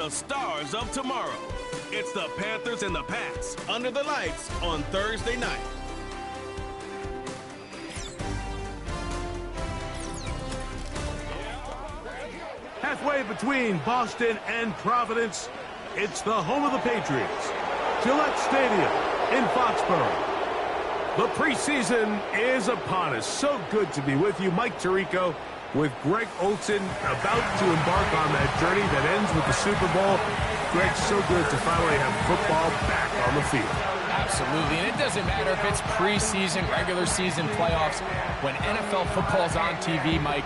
The stars of tomorrow. It's the Panthers and the Pats under the lights on Thursday night. Halfway between Boston and Providence, it's the home of the Patriots, Gillette Stadium in Foxborough. The preseason is upon us. So good to be with you. Mike Tirico with Greg Olson, about to embark on that journey that ends with the Super Bowl. Greg, so good to finally have football back on the field. Absolutely, and it doesn't matter if it's preseason, regular season, playoffs. When NFL football's on TV, Mike,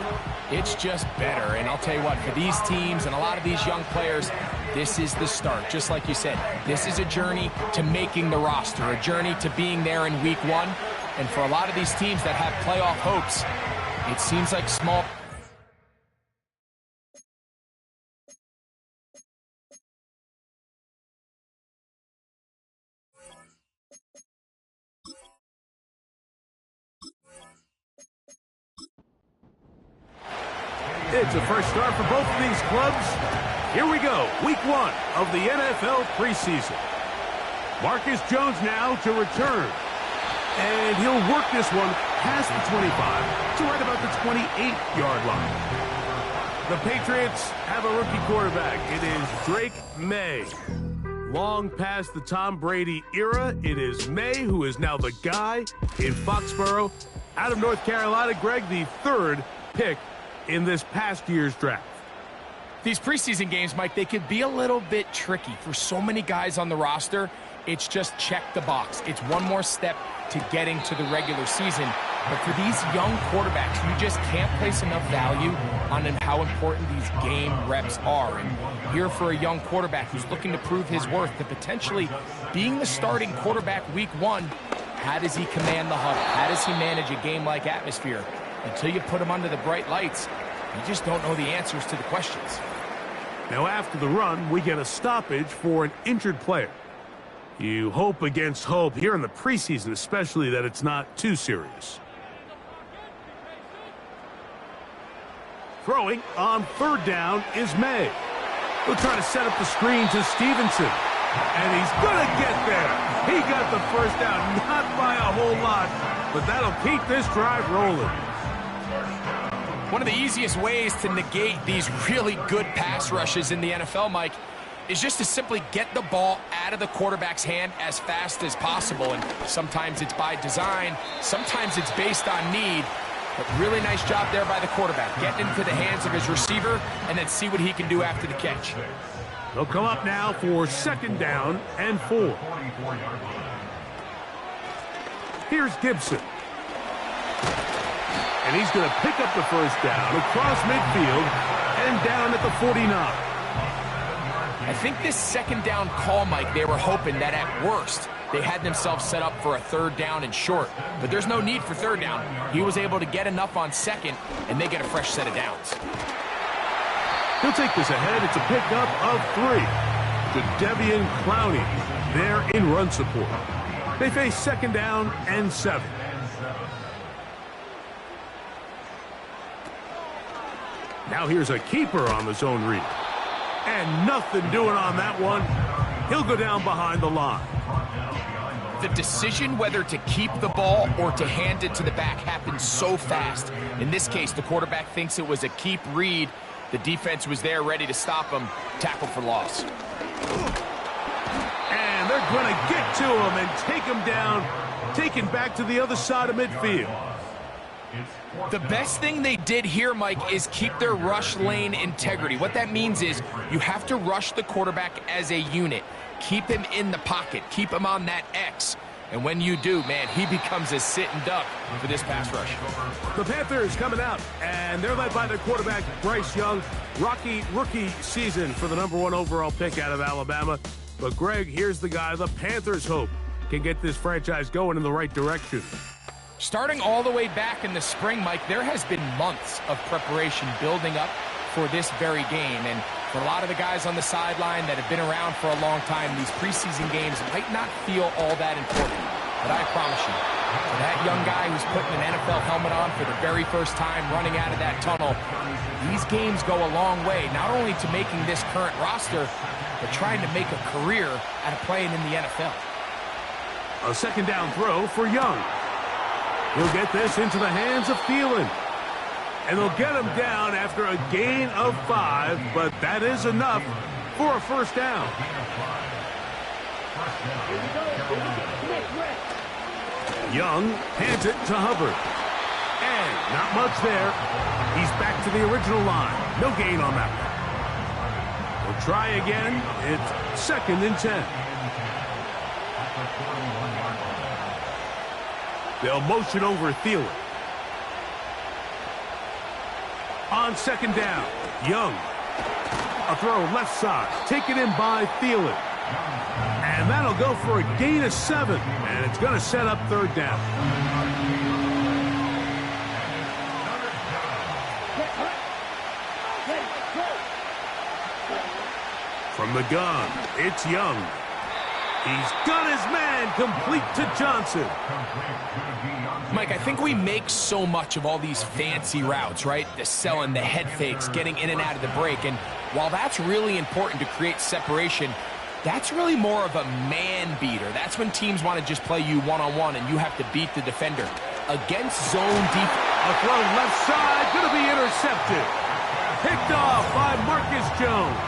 it's just better. And I'll tell you what, for these teams and a lot of these young players, this is the start. Just like you said, this is a journey to making the roster, a journey to being there in week one. And for a lot of these teams that have playoff hopes, it seems like small. It's a fresh start for both of these clubs. Here we go, week one of the NFL preseason. Marcus Jones now to return. And he'll work this one past the 25 to right about the 28-yard line. The Patriots have a rookie quarterback. It is Drake May. Long past the Tom Brady era, it is May who is now the guy in Foxborough. Out of North Carolina, Greg, the third pick in this past year's draft. These preseason games, Mike, they could be a little bit tricky for so many guys on the roster. It's just check the box. It's one more step to getting to the regular season. But for these young quarterbacks, you just can't place enough value on how important these game reps are. And here for a young quarterback who's looking to prove his worth to potentially being the starting quarterback week one, how does he command the huddle? How does he manage a game-like atmosphere? Until you put him under the bright lights, you just don't know the answers to the questions. Now after the run, we get a stoppage for an injured player. You hope against hope here in the preseason, especially, that it's not too serious. Throwing on third down is May. He'll try to set up the screen to Stevenson. And he's going to get there. He got the first down, not by a whole lot, but that'll keep this drive rolling. One of the easiest ways to negate these really good pass rushes in the NFL, Mike, is just to simply get the ball out of the quarterback's hand as fast as possible. And sometimes it's by design, sometimes it's based on need. But really nice job there by the quarterback, getting into the hands of his receiver and then see what he can do after the catch. They'll come up now for second down and 4. Here's Gibson. And he's going to pick up the first down across midfield and down at the 49. I think this second down call, Mike, they were hoping that at worst they had themselves set up for a third down and short. But there's no need for third down. He was able to get enough on second, and they get a fresh set of downs. He'll take this ahead. It's a pickup of 3 to Devian Clowney there in run support. They face second down and 7. Now here's a keeper on the zone read. And nothing doing on that one. He'll go down behind the line. The decision whether to keep the ball or to hand it to the back happens so fast. In this case, the quarterback thinks it was a keep read. The defense was there ready to stop him. Tackle for loss. And they're going to get to him and take him down, taken back to the other side of midfield. The best thing they did here, Mike, is keep their rush lane integrity. What that means is you have to rush the quarterback as a unit. Keep him in the pocket. Keep him on that X. And when you do, man, he becomes a sitting duck for this pass rush. The Panthers coming out, and they're led by their quarterback, Bryce Young. Rookie season for the #1 overall pick out of Alabama. But, Greg, here's the guy the Panthers hope can get this franchise going in the right direction. Starting all the way back in the spring, Mike, there has been months of preparation building up for this very game. And for a lot of the guys on the sideline that have been around for a long time, these preseason games might not feel all that important. But I promise you, For that young guy who's putting an NFL helmet on for the very first time, running out of that tunnel, these games go a long way, not only to making this current roster, but trying to make a career out of playing in the NFL. A second down throw for Young. He'll get this into the hands of Thielen. And they'll get him down after a gain of 5, but that is enough for a first down. Young hands it to Hubbard. And not much there. He's back to the original line. No gain on that one. We'll try again. It's 2nd and 10. They'll motion over Thielen. On 2nd down, Young. A throw left side, taken in by Thielen. And that'll go for a gain of 7, and it's going to set up 3rd down. From the gun, it's Young. He's got his man complete to Johnson. Mike, I think we make so much of all these fancy routes, right? The selling, the head fakes, getting in and out of the break. And while that's really important to create separation, that's really more of a man beater. That's when teams want to just play you one-on-one and you have to beat the defender. Against zone defense. A throw left side, going to be intercepted. Picked off by Marcus Jones.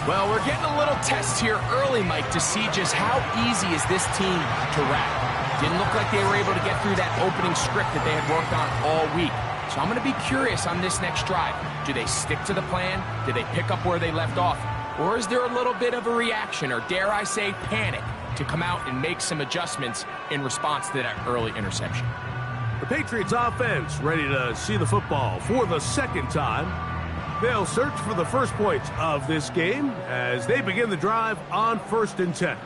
Well, we're getting a little test here early, Mike, to see just how easy is this team to wrap. Didn't look like they were able to get through that opening script that they had worked on all week. So I'm going to be curious on this next drive. Do they stick to the plan? Do they pick up where they left off? Or is there a little bit of a reaction, or dare I say panic, to come out and make some adjustments in response to that early interception? The Patriots offense ready to see the football for the 2nd time. They'll search for the first points of this game as they begin the drive on 1st and 10.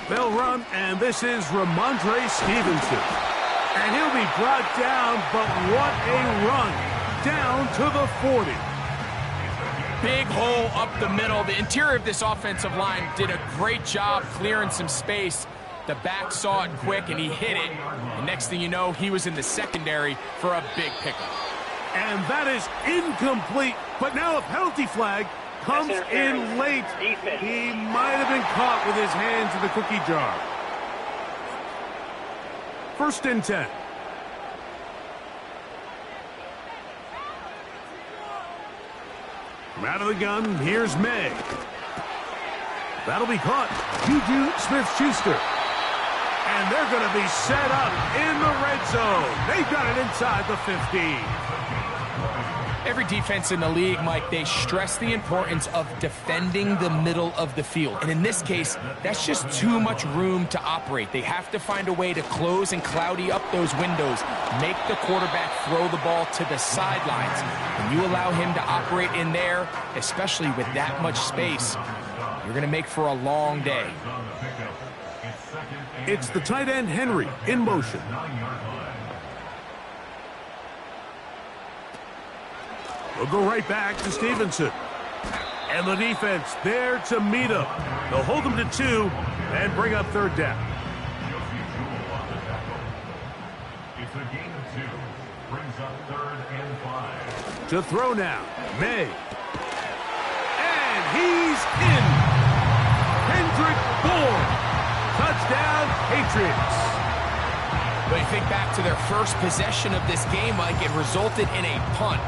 They'll run, and this is Ramondre Stevenson. And he'll be brought down, but what a run down to the 40. Big hole up the middle. The interior of this offensive line did a great job clearing some space. The back saw it quick, and he hit it. And next thing you know, he was in the secondary for a big pickup. And that is incomplete, but now a penalty flag comes in late. He might have been caught with his hands in the cookie jar. 1st and 10. From out of the gun, here's May. That'll be caught. Juju Smith-Schuster. And they're going to be set up in the red zone. They've got it inside the 15. Every defense in the league, Mike, they stress the importance of defending the middle of the field. And in this case, that's just too much room to operate. They have to find a way to close and cloudy up those windows, make the quarterback throw the ball to the sidelines. When you allow him to operate in there, especially with that much space, you're going to make for a long day. It's the tight end, Henry, in motion. We'll go right back to Stevenson. And the defense there to meet him. They'll hold him to 2 and bring up 3rd down. It's a gain of 2. Brings up 3rd and 5. To throw now, May. And he's in. Kendrick Bourne. Touchdown, Patriots. But you think back to their first possession of this game, Mike, it resulted in a punt.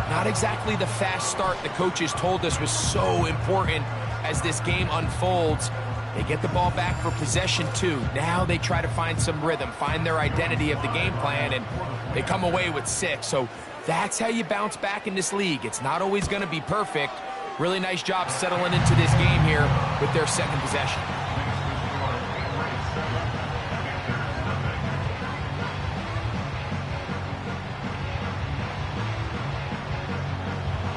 Not exactly the fast start the coaches told us was so important as this game unfolds. They get the ball back for possession 2. Now they try to find some rhythm, find their identity of the game plan, and they come away with 6. So that's how you bounce back in this league. It's not always going to be perfect. Really nice job settling into this game here with their 2nd possession.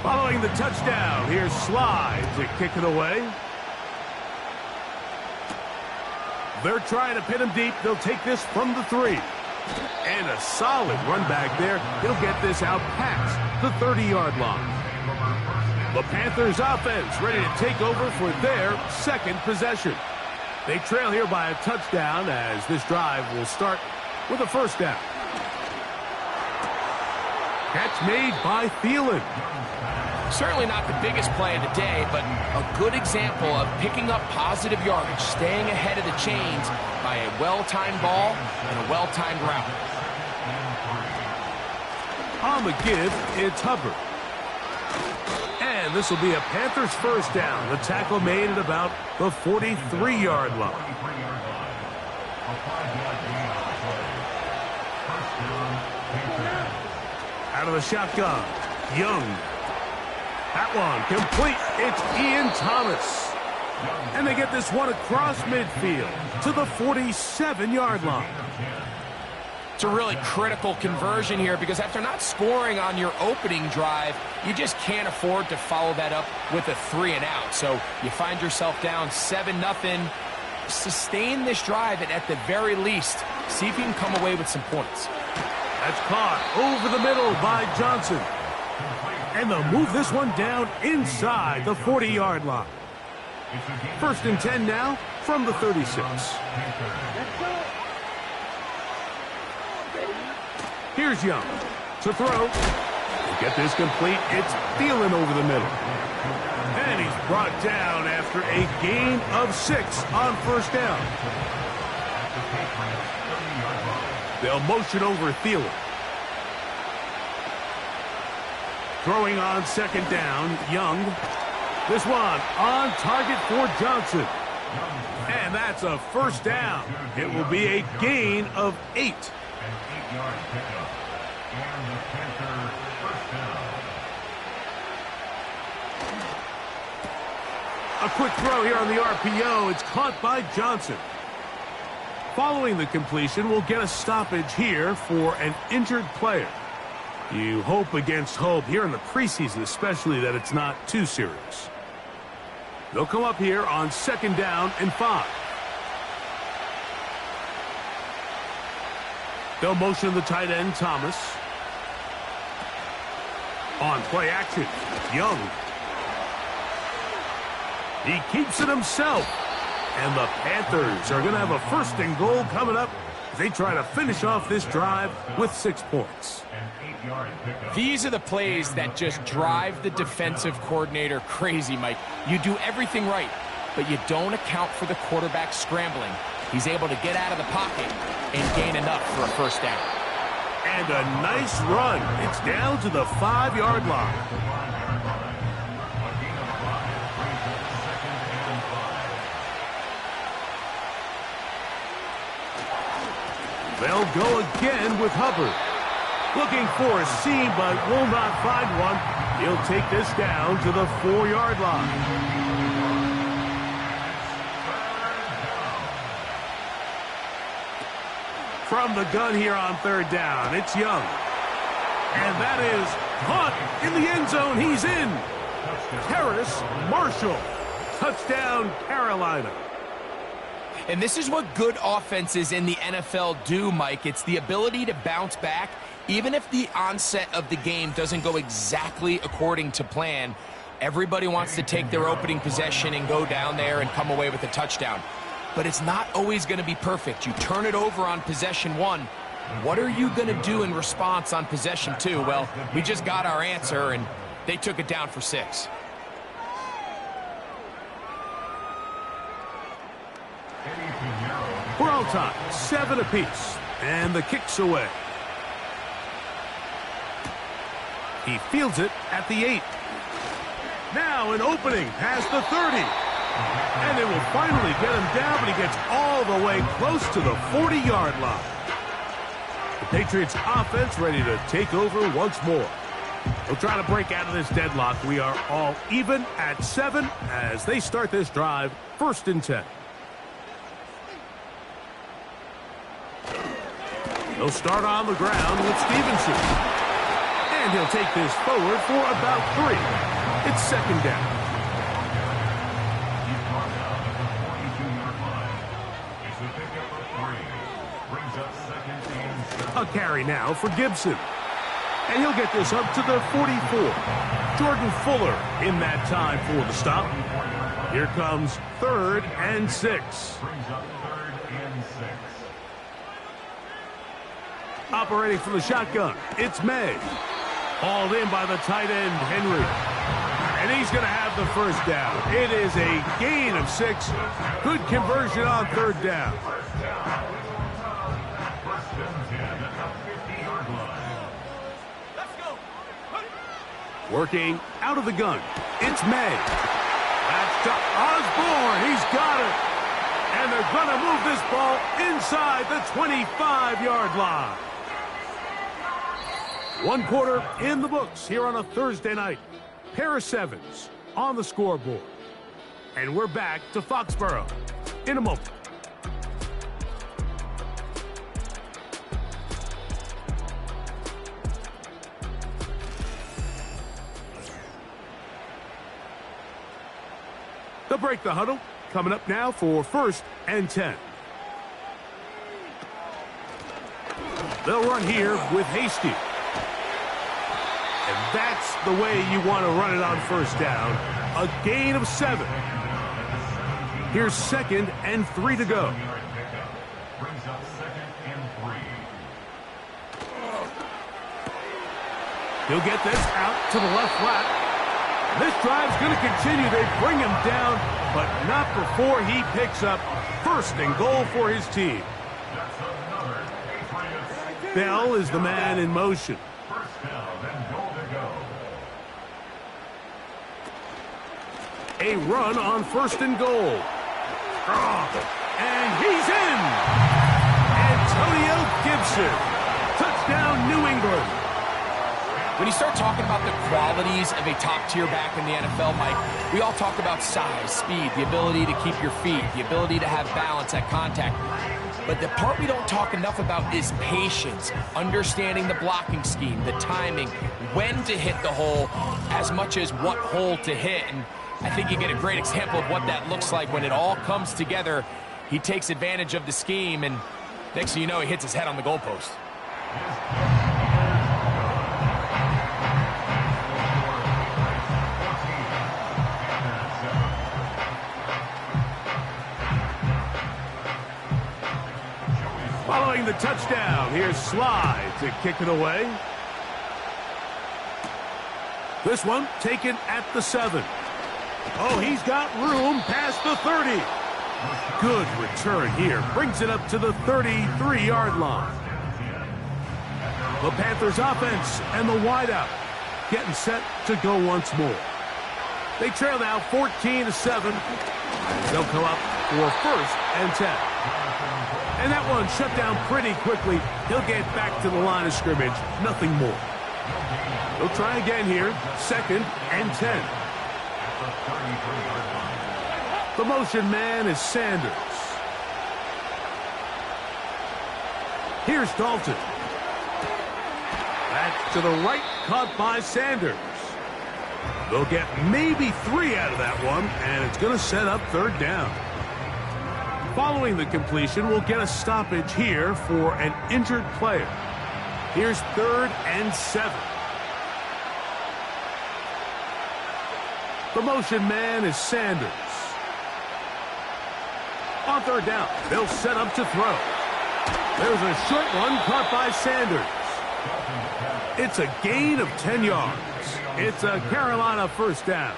Following the touchdown, here's Slide to kick it away. They're trying to pin him deep. They'll take this from the 3. And a solid run back there. He'll get this out past the 30-yard line. The Panthers offense ready to take over for their second possession. They trail here by a touchdown as this drive will start with a first down. Catch made by Thielen. Certainly not the biggest play of the day, but a good example of picking up positive yardage, staying ahead of the chains by a well-timed ball and a well-timed route. On the give, it's Hubbard. And this will be a Panthers first down. The tackle made at about the 43-yard line. Out of the shotgun, Young. That one complete. It's Ian Thomas. And they get this one across midfield to the 47-yard line. It's a really critical conversion here because after not scoring on your opening drive, you just can't afford to follow that up with a 3-and-out. So you find yourself down 7-0. Sustain this drive and at the very least, see if you can come away with some points. That's caught over the middle by Johnson. And they'll move this one down inside the 40-yard line. First and 10 now from the 36. Here's Young to throw. To get this complete, it's Thielen over the middle. And he's brought down after a gain of 6 on first down. They'll motion over Thielen. Throwing on second down, Young. This one on target for Johnson. And that's a first down. It will be a gain of 8. An 8-yard pickup. And the Panthers first down. A quick throw here on the RPO. It's caught by Johnson. Following the completion, we'll get a stoppage here for an injured player. You hope against hope here in the preseason, especially that it's not too serious. They'll come up here on second down and 5. They'll motion the tight end, Thomas. On play action, Young. He keeps it himself. And the Panthers are going to have a first and goal coming up as they try to finish off this drive with 6 points. These are the plays that just drive the defensive coordinator crazy, Mike. You do everything right, but you don't account for the quarterback scrambling. He's able to get out of the pocket and gain enough for a first down. And a nice run. It's down to the 5-yard line. They'll go again with Hubbard. Looking for a seam, but will not find one. He'll take this down to the 4-yard line. From the gun here on third down, it's Young. And that is caught in the end zone. He's in. Terrace Marshall. Touchdown, Carolina. And this is what good offenses in the NFL do, Mike. It's the ability to bounce back. Even if the onset of the game doesn't go exactly according to plan, everybody wants to take their opening possession and go down there and come away with a touchdown. But it's not always going to be perfect. You turn it over on possession 1. What are you going to do in response on possession 2? Well, we just got our answer, and they took it down for 6. We're all time, 7 apiece, and the kick's away. He fields it at the 8. Now an opening past the 30. And they will finally get him down, but he gets all the way close to the 40-yard line. The Patriots offense ready to take over once more. They'll try to break out of this deadlock. We are all even at 7 as they start this drive, first and 10. They'll start on the ground with Stevenson. And he'll take this forward for about 3. It's second down. A carry now for Gibson. And he'll get this up to the 44. Jordan Fuller in that time for the stop. Here comes 3rd and 6. Brings up 3rd and 6. Operating from the shotgun, it's May. Hauled in by the tight end, Henry. And he's going to have the first down. It is a gain of 6. Good conversion on 3rd down. First down. First and 10 at the 50-yard line. Working out of the gun, it's May. That's to Osborne. He's got it. And they're going to move this ball inside the 25-yard line. 1 quarter in the books here on a Thursday night. Pair of 7s on the scoreboard. And we're back to Foxborough in a moment. They'll break the huddle. Coming up now for 1st and 10. They'll run here with Hasty. And that's the way you want to run it on 1st down. A gain of 7. Here's 2nd and 3 to go. Brings up 2nd and 3. He'll get this out to the left flat. This drive's going to continue. They bring him down, but not before he picks up 1st and goal for his team. That's another Patriots. Bell is the man in motion. First down and goal to go. A run on 1st and goal. And he's in! Antonio Gibson. Touchdown, New England. When you start talking about the qualities of a top-tier back in the NFL, Mike, we all talk about size, speed, the ability to keep your feet, the ability to have balance at contact. But the part we don't talk enough about is patience, understanding the blocking scheme, the timing, when to hit the hole, as much as what hole to hit. And I think you get a great example of what that looks like when it all comes together. He takes advantage of the scheme, and next thing you know, he hits his head on the goalpost. Following the touchdown, here's Slide to kick it away. This one taken at the 7. Oh, he's got room past the 30. Good return here. Brings it up to the 33-yard line. The Panthers offense and the wideout getting set to go once more. They trail now 14-7. They'll come up for 1st and 10. And that one shut down pretty quickly. He'll get back to the line of scrimmage. Nothing more. He'll try again here. 2nd and 10. The motion man is Sanders. Here's Dalton. That's to the right, caught by Sanders. They'll get maybe 3 out of that one, and it's going to set up 3rd down. Following the completion, we'll get a stoppage here for an injured player. Here's 3rd and 7. The motion man is Sanders. On 3rd down, they'll set up to throw. There's a short one caught by Sanders. It's a gain of 10 yards. It's a Carolina 1st down.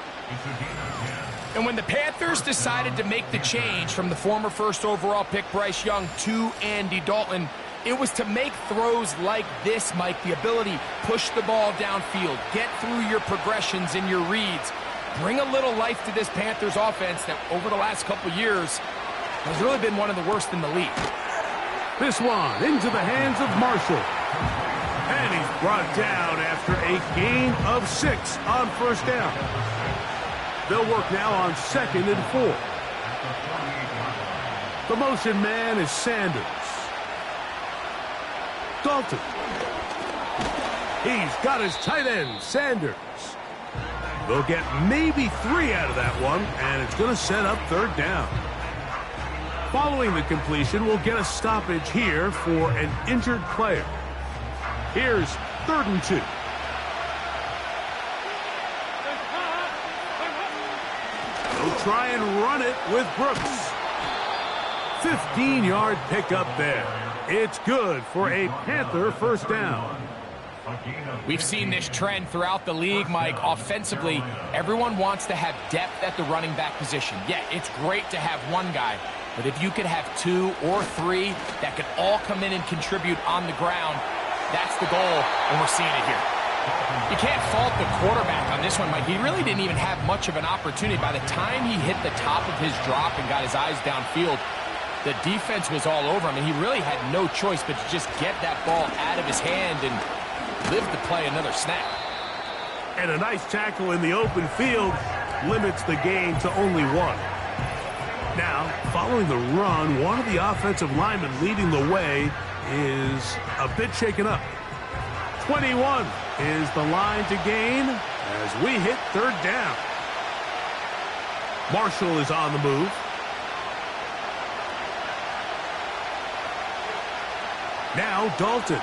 And when the Panthers decided to make the change from the former 1st overall pick Bryce Young to Andy Dalton, it was to make throws like this, Mike, the ability to push the ball downfield, get through your progressions and your reads, bring a little life to this Panthers offense that over the last couple years has really been one of the worst in the league. This one into the hands of Marshall. And he's brought down after a gain of 6 on 1st down. They'll work now on 2nd and 4. The motion man is Sanders. Dalton. He's got his tight end, Sanders. They'll get maybe 3 out of that one, and it's going to set up 3rd down. Following the completion, we'll get a stoppage here for an injured player. Here's 3rd and 2. try and run it with Brooks. 15-yard pickup there. It's good for a Panther first down. We've seen this trend throughout the league, Mike. Offensively, everyone wants to have depth at the running back position. Yeah, it's great to have one guy, but if you could have 2 or 3 that could all come in and contribute on the ground, that's the goal, and we're seeing it here. You can't fault the quarterback on this one, Mike. He really didn't even have much of an opportunity. By the time he hit the top of his drop and got his eyes downfield, the defense was all over him, and he really had no choice but to just get that ball out of his hand and live to play another snap. And a nice tackle in the open field limits the gain to only 1. Now, following the run, one of the offensive linemen leading the way is a bit shaken up. 21 is the line to gain as we hit third down. Marshall is on the move. Now Dalton.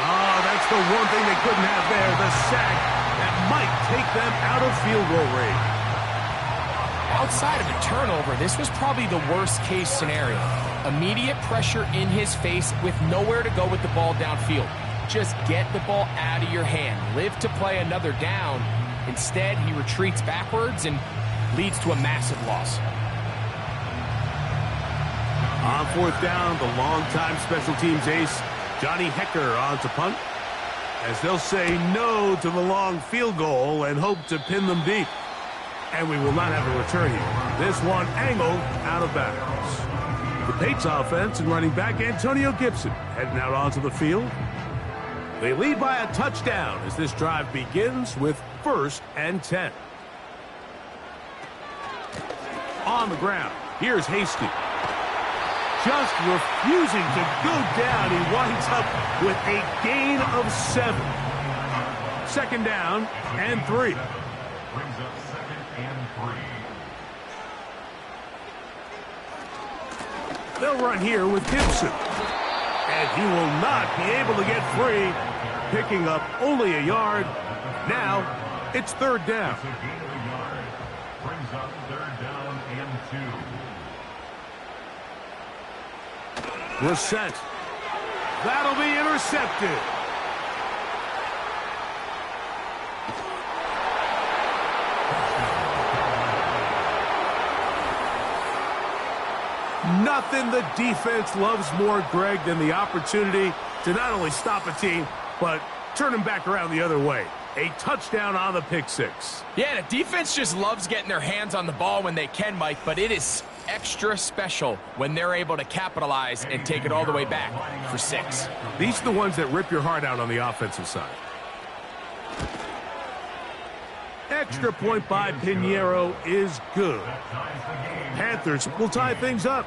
Oh, that's the one thing they couldn't have there, the sack that might take them out of field goal range. Outside of a turnover, this was probably the worst-case scenario. Immediate pressure in his face with nowhere to go with the ball downfield. Just get the ball out of your hand. Live to play another down. Instead, he retreats backwards and leads to a massive loss. On fourth down, the longtime special teams ace, Johnny Hecker, on to punt, as they'll say no to the long field goal and hope to pin them deep. And we will not have a return here. This one angled out of bounds. The Patriots offense and running back Antonio Gibson heading out onto the field. They lead by a touchdown as this drive begins with 1st and 10. On the ground, here's Hasty. Just refusing to go down. He winds up with a gain of 7. 2nd down and 3. Brings up 2nd and 3. They'll run here with Gibson. And he will not be able to get free, picking up only a yard. Now it's 3rd down. It's a gain of a yard. Brings up 3rd down and 2. Brissett. That'll be intercepted. Nothing the defense loves more, Greg, than the opportunity to not only stop a team, but turn them back around the other way. A touchdown on the pick 6. Yeah, the defense just loves getting their hands on the ball when they can, Mike, but it is extra special when they're able to capitalize and take it all the way back for 6. These are the ones that rip your heart out on the offensive side. Extra point by Pinheiro is good. Panthers will tie things up.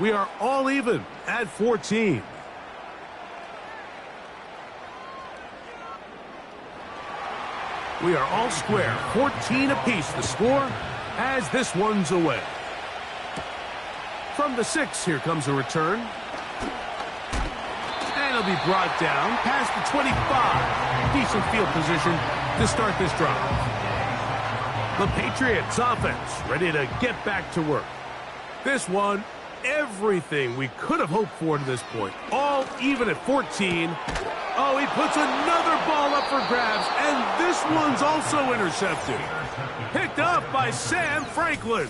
We are all even at 14. We are all square. 14 apiece the score as this one's away. From the 6, here comes a return. And it'll be brought down past the 25. Decent field position to start this drive. The Patriots offense ready to get back to work. This one, everything we could have hoped for to this point. All even at 14. Oh, he puts another ball up for grabs, and this one's also intercepted. Picked up by Sam Franklin.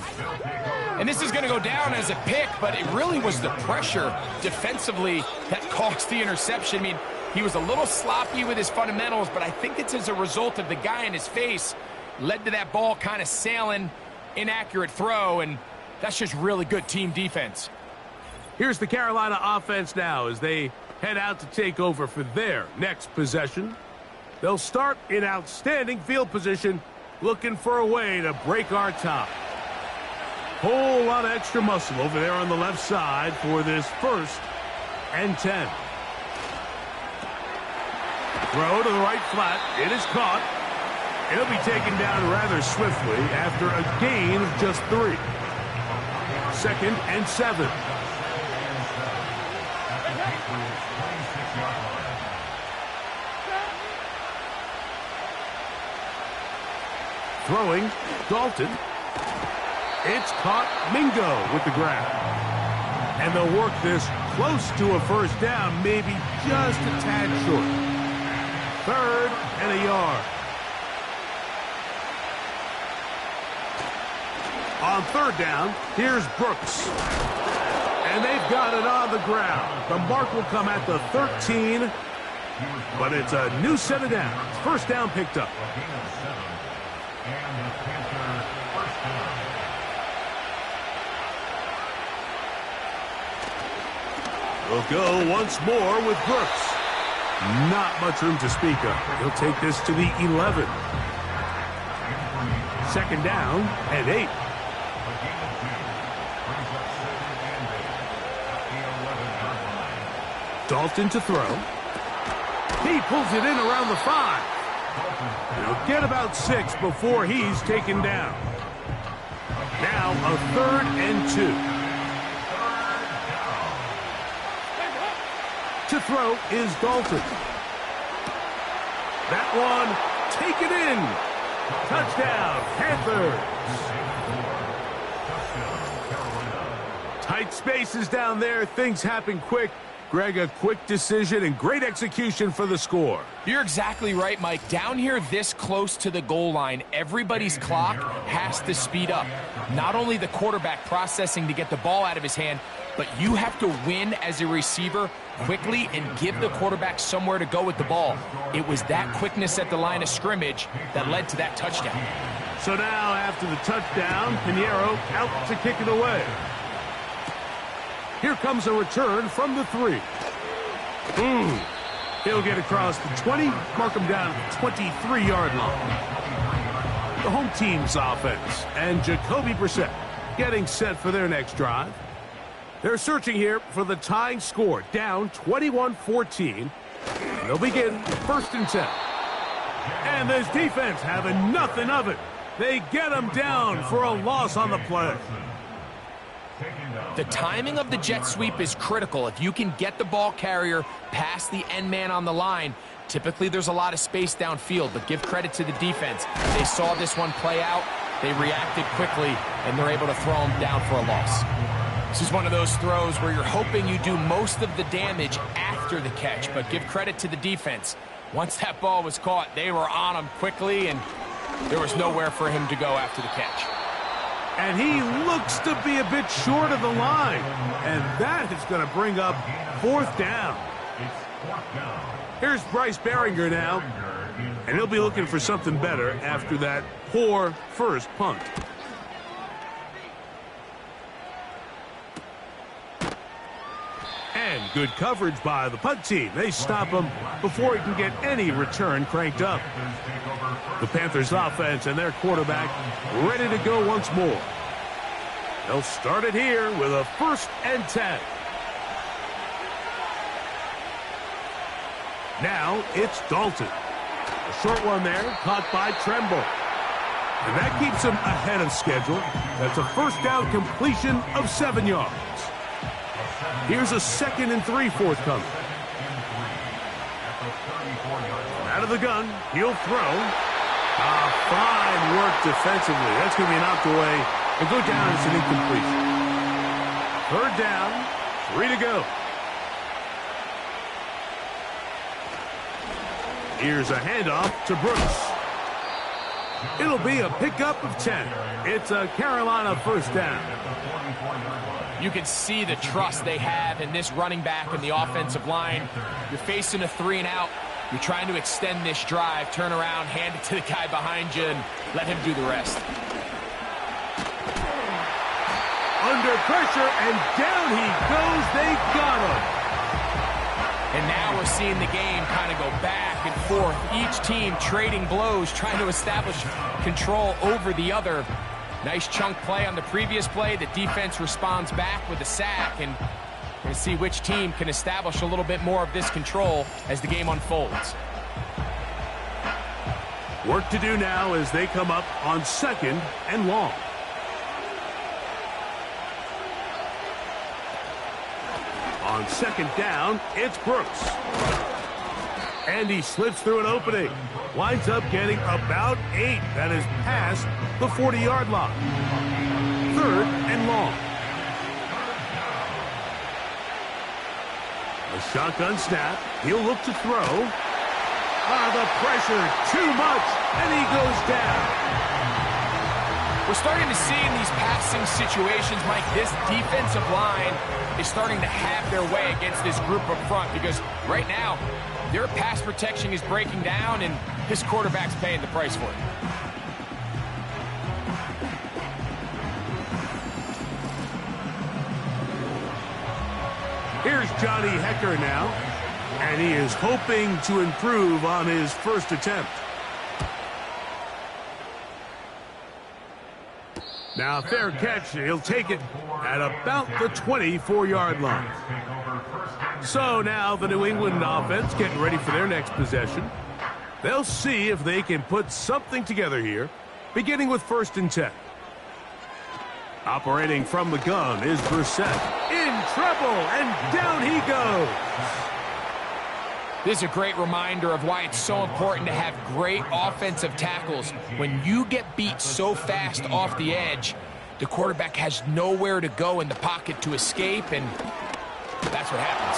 And this is going to go down as a pick, but it really was the pressure defensively that caused the interception. I mean, he was a little sloppy with his fundamentals, but I think it's as a result of the guy in his face led to that ball kind of sailing, inaccurate throw, and that's just really good team defense. Here's the Carolina offense now as they head out to take over for their next possession. They'll start in outstanding field position, looking for a way to break our tie. Whole lot of extra muscle over there on the left side for this 1st and 10. Throw to the right flat. It is caught. It'll be taken down rather swiftly after a gain of just 3. 2nd and 7. Throwing, Dalton. It's caught. Mingo with the grab. And they'll work this close to a first down, maybe just a tad short. 3rd and a yard. On 3rd down, here's Brooks. And they've got it on the ground. The mark will come at the 13, but it's a new set of downs. First down picked up. We'll go once more with Brooks. Not much room to speak of. He'll take this to the 11. 2nd down and 8. Dalton to throw. He pulls it in around the 5. He'll get about 6 before he's taken down. Now a 3rd and 2. To throw is Dalton. That one taken in. Touchdown, Panthers. Tight spaces down there. Things happen quick. Greg, a quick decision and great execution for the score. You're exactly right, Mike. Down here this close to the goal line, everybody's clock has to speed up. Not only the quarterback processing to get the ball out of his hand, but you have to win as a receiver quickly and give the quarterback somewhere to go with the ball. It was that quickness at the line of scrimmage that led to that touchdown. So now after the touchdown, Pinheiro out to kick it away. Here comes a return from the 3. He'll get across the 20, mark him down at the 23-yard line. The home team's offense and Jacoby Brissett getting set for their next drive. They're searching here for the tying score, down 21-14. They'll begin 1st and 10. And this defense having nothing of it. They get them down for a loss on the play. The timing of the jet sweep is critical. If you can get the ball carrier past the end man on the line, typically there's a lot of space downfield, but give credit to the defense. They saw this one play out, they reacted quickly, and they're able to throw him down for a loss. This is one of those throws where you're hoping you do most of the damage after the catch, but give credit to the defense. Once that ball was caught, they were on him quickly, and there was nowhere for him to go after the catch. And he looks to be a bit short of the line. And that is going to bring up 4th down. Here's Bryce Behringer now. And he'll be looking for something better after that poor first punt. And good coverage by the punt team. They stop him before he can get any return cranked up. The Panthers offense and their quarterback ready to go once more. They'll start it here with a 1st and 10. Now it's Dalton. A short one there, caught by Tremble. And that keeps him ahead of schedule. That's a 1st down completion of 7 yards. Here's a 2nd and 3 forthcoming. Out of the gun, he'll throw. Fine work defensively. That's going to be knocked away and go down as an incompletion. 3rd down, 3 to go. Here's a handoff to Brooks. It'll be a pickup of 10. It's a Carolina 1st down. You can see the trust they have in this running back and the offensive line. You're facing a 3 and out. You're trying to extend this drive, turn around, hand it to the guy behind you, and let him do the rest. Under pressure, and down he goes. They got him. And now we're seeing the game kind of go back and forth. Each team trading blows, trying to establish control over the other. Nice chunk play on the previous play. The defense responds back with a sack, and we're going to see which team can establish a little bit more of this control as the game unfolds. Work to do now as they come up on 2nd and long. On 2nd down, it's Brooks. And he slips through an opening. Winds up getting about 8. That is past the 40-yard line. 3rd and long. A shotgun snap. He'll look to throw. The pressure, too much, and he goes down. We're starting to see in these passing situations, Mike, this defensive line is starting to have their way against this group up front because right now, their pass protection is breaking down, and this quarterback's paying the price for it. Here's Johnny Hecker now, and he is hoping to improve on his first attempt. Now, fair catch. He'll take it at about the 24-yard line. So now the New England offense getting ready for their next possession. They'll see if they can put something together here, beginning with 1st and 10. Operating from the gun is Brissett. In trouble, and down he goes. This is a great reminder of why it's so important to have great offensive tackles. When you get beat so fast off the edge, the quarterback has nowhere to go in the pocket to escape, and that's what happens.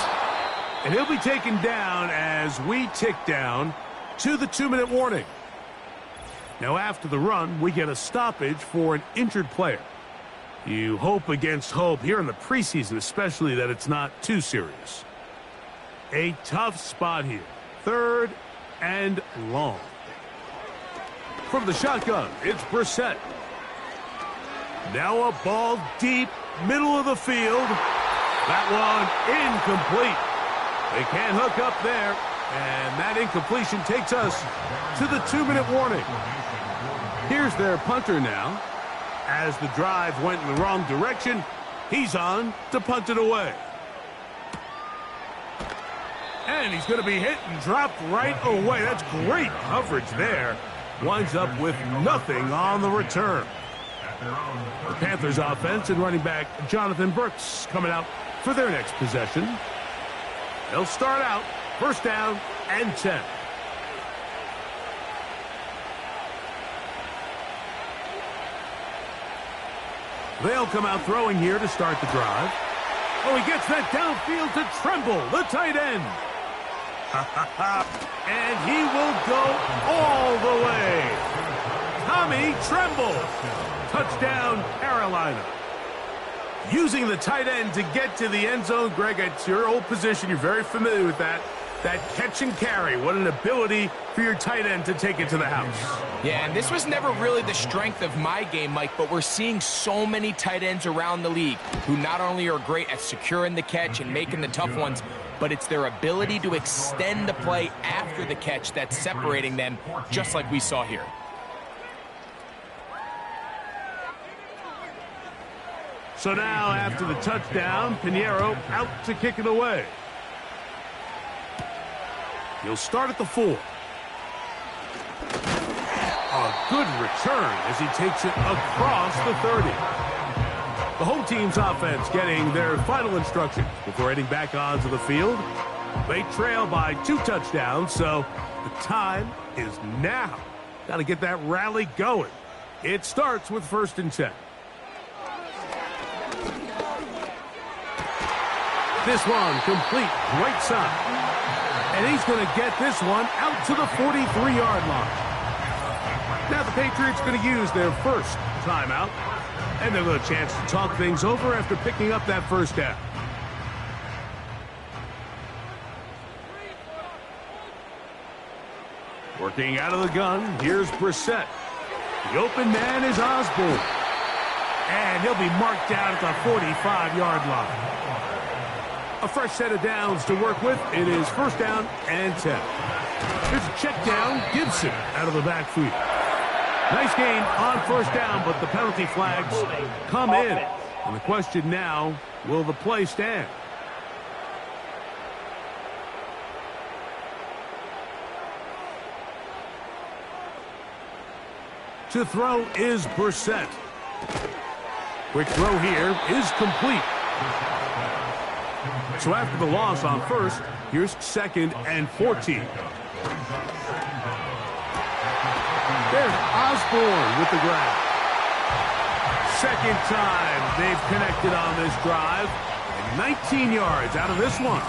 And he'll be taken down as we tick down to the 2-minute warning. Now, after the run, we get a stoppage for an injured player. You hope against hope here in the preseason, especially that it's not too serious. A tough spot here. 3rd and long. From the shotgun, it's Brissett. Now a ball deep, middle of the field. That one incomplete. They can't hook up there, and that incompletion takes us to the 2-minute warning. Here's their punter now. As the drive went in the wrong direction, he's on to punt it away. And he's going to be hit and dropped right away. That's great coverage there. Winds up with nothing on the return. The Panthers offense and running back Jonathan Brooks coming out for their next possession. They'll start out 1st down and 10. They'll come out throwing here to start the drive. Oh, he gets that downfield to Tremble, the tight end. And he will go all the way. Tommy Tremble. Touchdown, Carolina. Using the tight end to get to the end zone, Greg, it's your old position. You're very familiar with that. That catch and carry. What an ability for your tight end to take it to the house. Yeah, and this was never really the strength of my game, Mike, but we're seeing so many tight ends around the league who not only are great at securing the catch and making the tough ones, but it's their ability to extend the play after the catch that's separating them, just like we saw here. So now, after the touchdown, Pinheiro out to kick it away. He'll start at the 4. A good return as he takes it across the 30. The home team's offense getting their final instructions before heading back onto the field. They trail by 2 touchdowns, so the time is now. Got to get that rally going. It starts with 1st and 10. This one complete, right side. And he's going to get this one out to the 43-yard line. Now the Patriots going to use their first timeout. And they'll get a chance to talk things over after picking up that 1st down. Working out of the gun, here's Brissett. The open man is Osborne. And he'll be marked down at the 45-yard line. A fresh set of downs to work with. It is 1st down and 10. Here's a check down. Gibson out of the backfield. Nice gain on 1st down, but the penalty flags come in. And the question now, will the play stand? To throw is Brissett. Quick throw here is complete. So after the loss on first, here's 2nd and 14. There's Osborne with the grab. Second time they've connected on this drive. And 19 yards out of this one.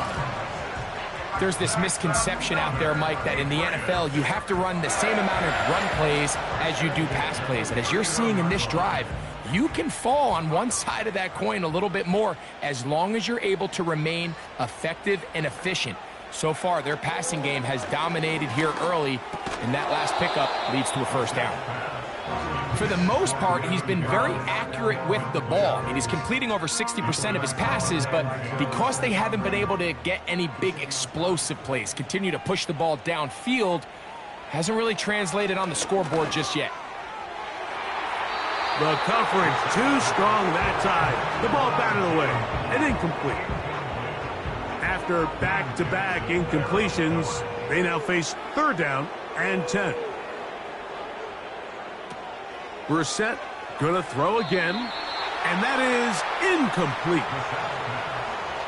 There's this misconception out there, Mike, that in the NFL, you have to run the same amount of run plays as you do pass plays. And as you're seeing in this drive, you can fall on one side of that coin a little bit more as long as you're able to remain effective and efficient. So far, their passing game has dominated here early, and that last pickup leads to a first down. For the most part, he's been very accurate with the ball. He's completing over 60% of his passes, but because they haven't been able to get any big explosive plays, continue to push the ball downfield, hasn't really translated on the scoreboard just yet. The coverage too strong that time. The ball batted away and incomplete. After back-to-back incompletions, they now face 3rd down and 10. Brissett gonna throw again, and that is incomplete.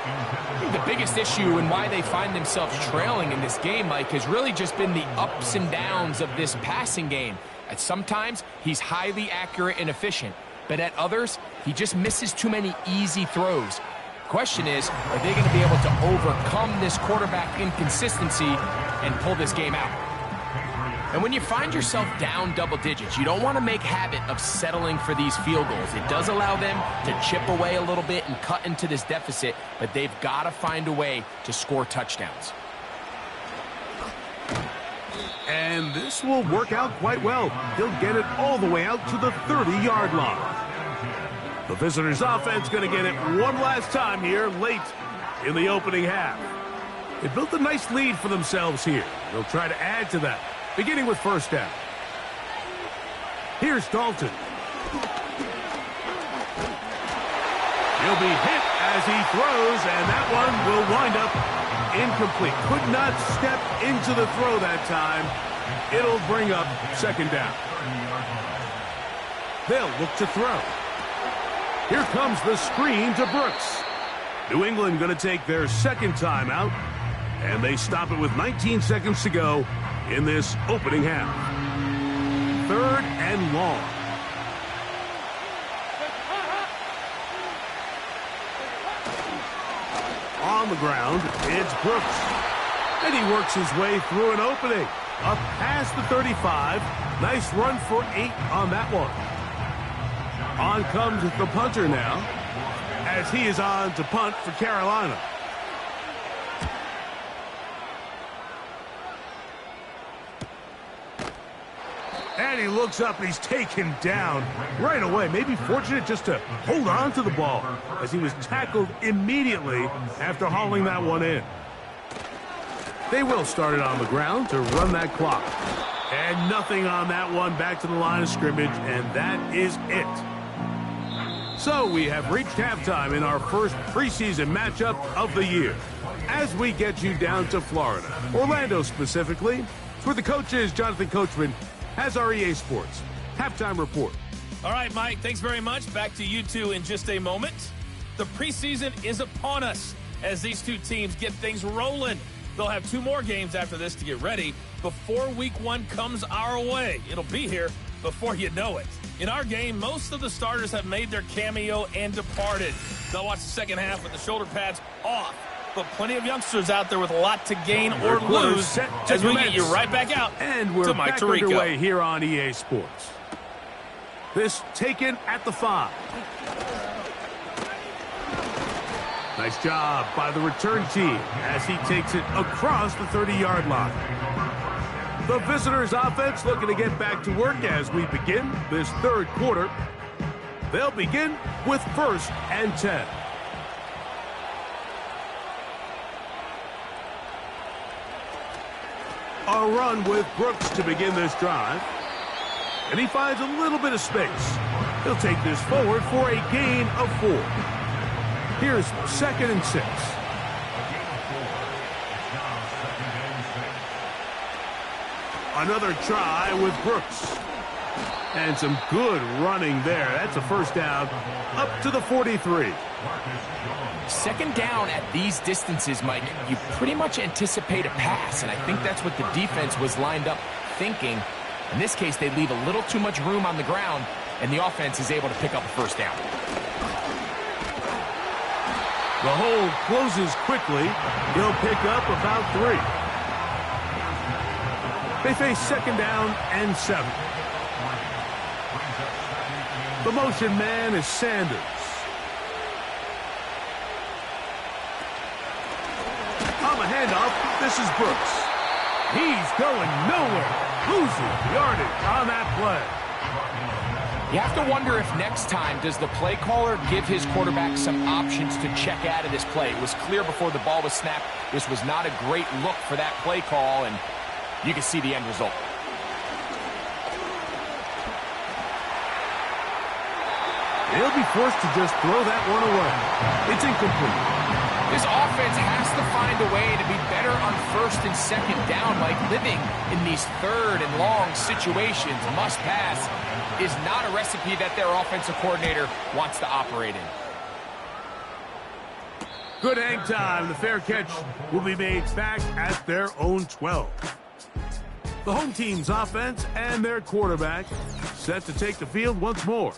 I think the biggest issue and why they find themselves trailing in this game, Mike, has really just been the ups and downs of this passing game. At sometimes, he's highly accurate and efficient, but at others, he just misses too many easy throws. The question is, are they going to be able to overcome this quarterback inconsistency and pull this game out? And when you find yourself down double digits, you don't want to make habit of settling for these field goals. It does allow them to chip away a little bit and cut into this deficit, but they've got to find a way to score touchdowns. And this will work out quite well. He'll get it all the way out to the 30-yard line. The visitors' offense going to get it one last time here late in the opening half. They built a nice lead for themselves here. They'll try to add to that, beginning with first down. Here's Dalton. He'll be hit as he throws, and that one will wind up incomplete. Could not step into the throw that time. It'll bring up 2nd down. They'll look to throw. Here comes the screen to Brooks. New England going to take their 2nd timeout, and they stop it with 19 seconds to go in this opening half. 3rd and long. On the ground, it's Brooks. And he works his way through an opening. Up past the 35. Nice run for 8 on that one. On comes the punter now, as he is on to punt for Carolina. And he looks up and he's taken down right away. Maybe fortunate just to hold on to the ball as he was tackled immediately after hauling that one in. They will start it on the ground to run that clock. And nothing on that one, back to the line of scrimmage, and that is it. So we have reached halftime in our first preseason matchup of the year. As we get you down to Florida, Orlando specifically, where the coach is, Jonathan Coachman, has our EA Sports halftime report. All right, Mike, thanks very much. Back to you two in just a moment. The preseason is upon us as these two teams get things rolling. They'll have 2 more games after this to get ready before week 1 comes our way. It'll be here before you know it. In our game, most of the starters have made their cameo and departed. They'll watch the second half with the shoulder pads off. But plenty of youngsters out there with a lot to gain or lose as we get you right back out and we're to Mike back Tirico. Underway here on EA Sports. This taken at the 5. Nice job by the return team as he takes it across the 30-yard line. The visitors' offense looking to get back to work as we begin this 3rd quarter. They'll begin with 1st and 10. A run with Brooks to begin this drive. And he finds a little bit of space. He'll take this forward for a gain of 4. Here's 2nd and 6. Another try with Brooks. And some good running there. That's a first down up to the 43. Second down at these distances, Mike, you pretty much anticipate a pass, and I think that's what the defense was lined up thinking. In this case, they leave a little too much room on the ground, and the offense is able to pick up a first down. The hole closes quickly. He'll pick up about 3. They face second down and 7. The motion man is Sanders. On the handoff, this is Brooks. He's going nowhere. Losing yardage on that play. You have to wonder if next time, does the play caller give his quarterback some options to check out of this play? It was clear before the ball was snapped, this was not a great look for that play call, and you can see the end result. He'll be forced to just throw that one away. It's incomplete. This offense has to find a way to be better on first and second down, like living in these third and long situations. Must pass is not a recipe that their offensive coordinator wants to operate in. Good hang time. The fair catch will be made back at their own 12. The home team's offense and their quarterback set to take the field once more.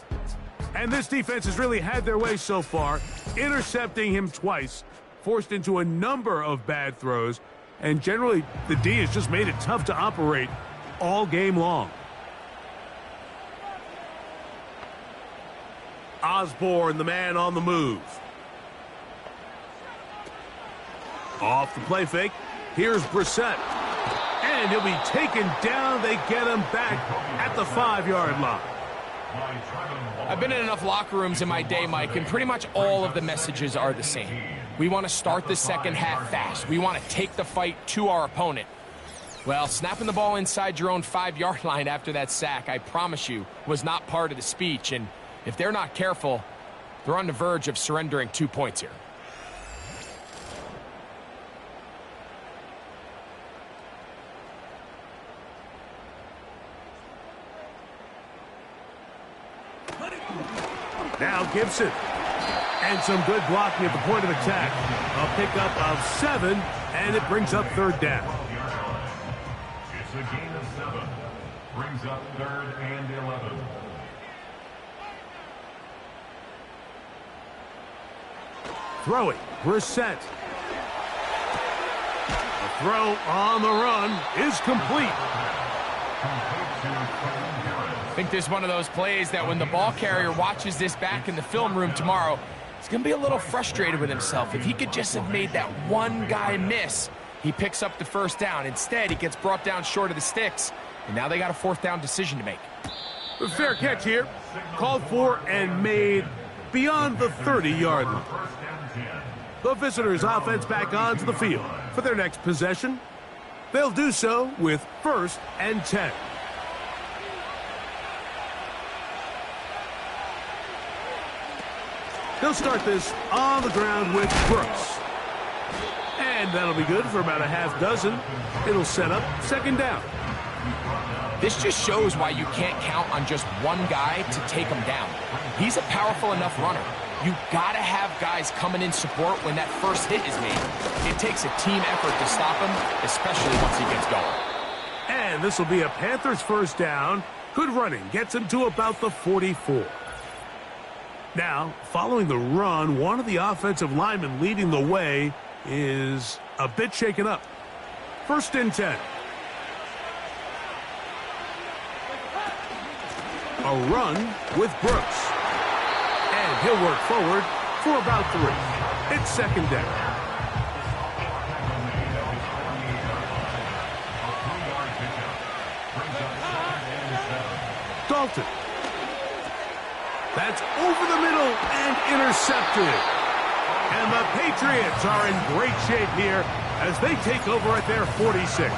And this defense has really had their way so far, intercepting him twice, forced into a number of bad throws, and generally the D has just made it tough to operate all game long. Osborne, the man on the move. Off the play fake, here's Brissett. And he'll be taken down. They get him back at the 5-yard line. I've been in enough locker rooms in my day, Mike, and pretty much all of the messages are the same. We want to start the second half fast. We want to take the fight to our opponent. Well, snapping the ball inside your own 5-yard line after that sack, I promise you, was not part of the speech. And if they're not careful, they're on the verge of surrendering 2 points here. Now Gibson. And some good blocking at the point of attack. A pickup of 7, and it brings up third down. It's a gain of 7. Brings up 3rd and 11. Throwing, Brissett. A throw on the run is complete. I think this is one of those plays that when the ball carrier watches this back in the film room tomorrow, he's going to be a little frustrated with himself. If he could just have made that one guy miss, he picks up the first down. Instead, he gets brought down short of the sticks, and now they got a 4th down decision to make. A fair catch here. Called for and made beyond the 30-yard line. The visitors' offense back onto the field for their next possession. They'll do so with 1st and 10. They'll start this on the ground with Brooks. And that'll be good for about a half dozen. It'll set up second down. This just shows why you can't count on just one guy to take him down. He's a powerful enough runner. You gotta have guys coming in support when that first hit is made. It takes a team effort to stop him, especially once he gets going. And this will be a Panthers first down. Good running gets him to about the 44. Now, following the run, one of the offensive linemen leading the way is a bit shaken up. 1st and 10. A run with Brooks. And he'll work forward for about 3. It's second down. Dalton. That's over the middle and intercepted. And the Patriots are in great shape here as they take over at their 46.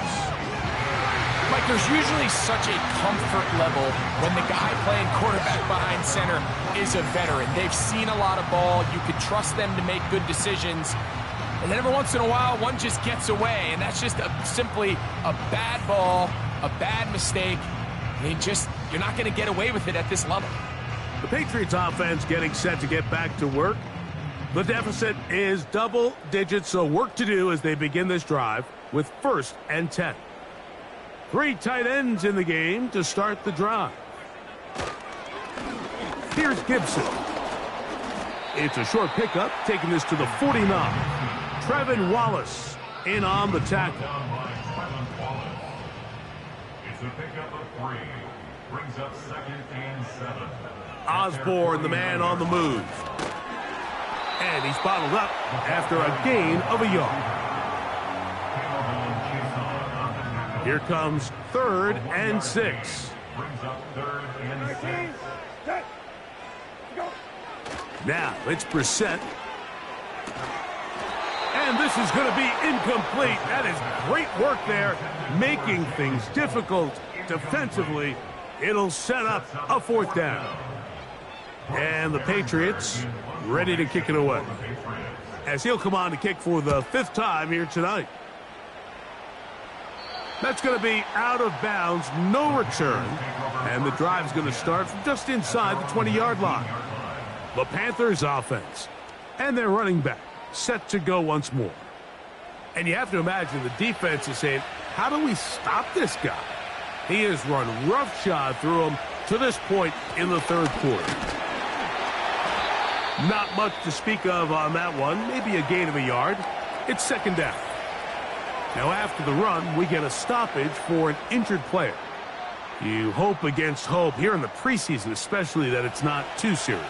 Mike, there's usually such a comfort level when the guy playing quarterback behind center is a veteran. They've seen a lot of ball. You can trust them to make good decisions. And then every once in a while, one just gets away. And that's just simply a bad ball, a bad mistake. And You're not going to get away with it at this level. The Patriots offense getting set to get back to work. The deficit is double digits, so work to do as they begin this drive with 1st and 10. 3 tight ends in the game to start the drive. Here's Gibson. It's a short pickup, taking this to the 49. Trevin Wallace in on the tackle. It's a pickup of 3. Brings up 2nd and 7. Osborne, the man on the move. And he's bottled up after a gain of a yard. Here comes 3rd and 6. Brings up 3rd and 6. Now it's Brissett. And this is going to be incomplete. That is great work there, making things difficult defensively. It'll set up a 4th down. And the Patriots ready to kick it away, as he'll come on to kick for the 5th time here tonight. That's going to be out of bounds, no return, and the drive's going to start from just inside the 20-yard line. The Panthers offense and their running back set to go once more. And you have to imagine the defense is saying, how do we stop this guy? He has run roughshod through him to this point in the 3rd quarter. Not much to speak of on that one. Maybe a gain of a yard. It's 2nd down. Now after the run, we get a stoppage for an injured player. You hope against hope here in the preseason, especially, that it's not too serious.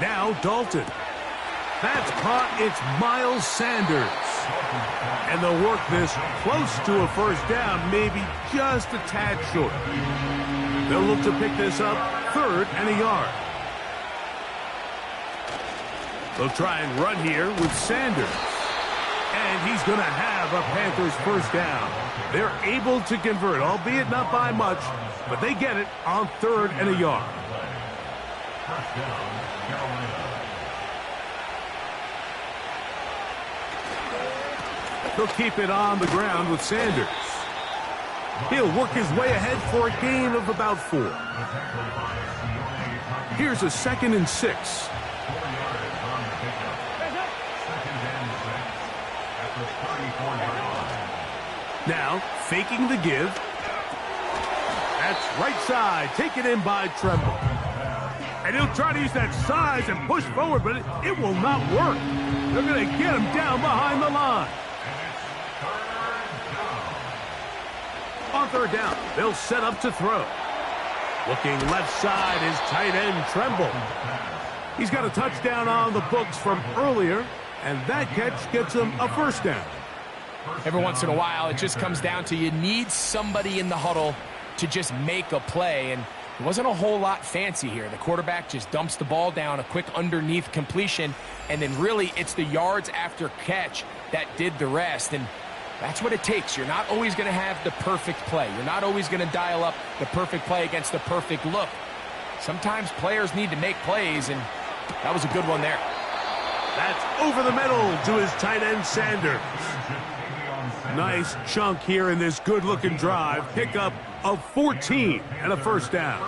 Now Dalton. That's caught. It's Miles Sanders. And they'll work this close to a 1st down, maybe just a tad short. They'll look to pick this up 3rd and a yard. They'll try and run here with Sanders. And he's going to have a Panthers 1st down. They're able to convert, albeit not by much, but they get it on 3rd and a yard. They'll keep it on the ground with Sanders. He'll work his way ahead for a gain of about 4. Here's a 2nd and 6. Now, faking the give. That's right side, taken in by Tremble. And he'll try to use that size and push forward, but it will not work. They're going to get him down behind the line. On 3rd down, they'll set up to throw. Looking left side is tight end Tremble. He's got a touchdown on the books from earlier, and that catch gets him a 1st down. Every once in a while, it just comes down to you need somebody in the huddle to just make a play, and it wasn't a whole lot fancy here. The quarterback just dumps the ball down, a quick underneath completion, and then really it's the yards after catch that did the rest, and that's what it takes. You're not always going to have the perfect play. You're not always going to dial up the perfect play against the perfect look. Sometimes players need to make plays, and that was a good one there. That's over the middle to his tight end Sanders. Nice chunk here in this good-looking drive. Pickup of 14 and a 1st down.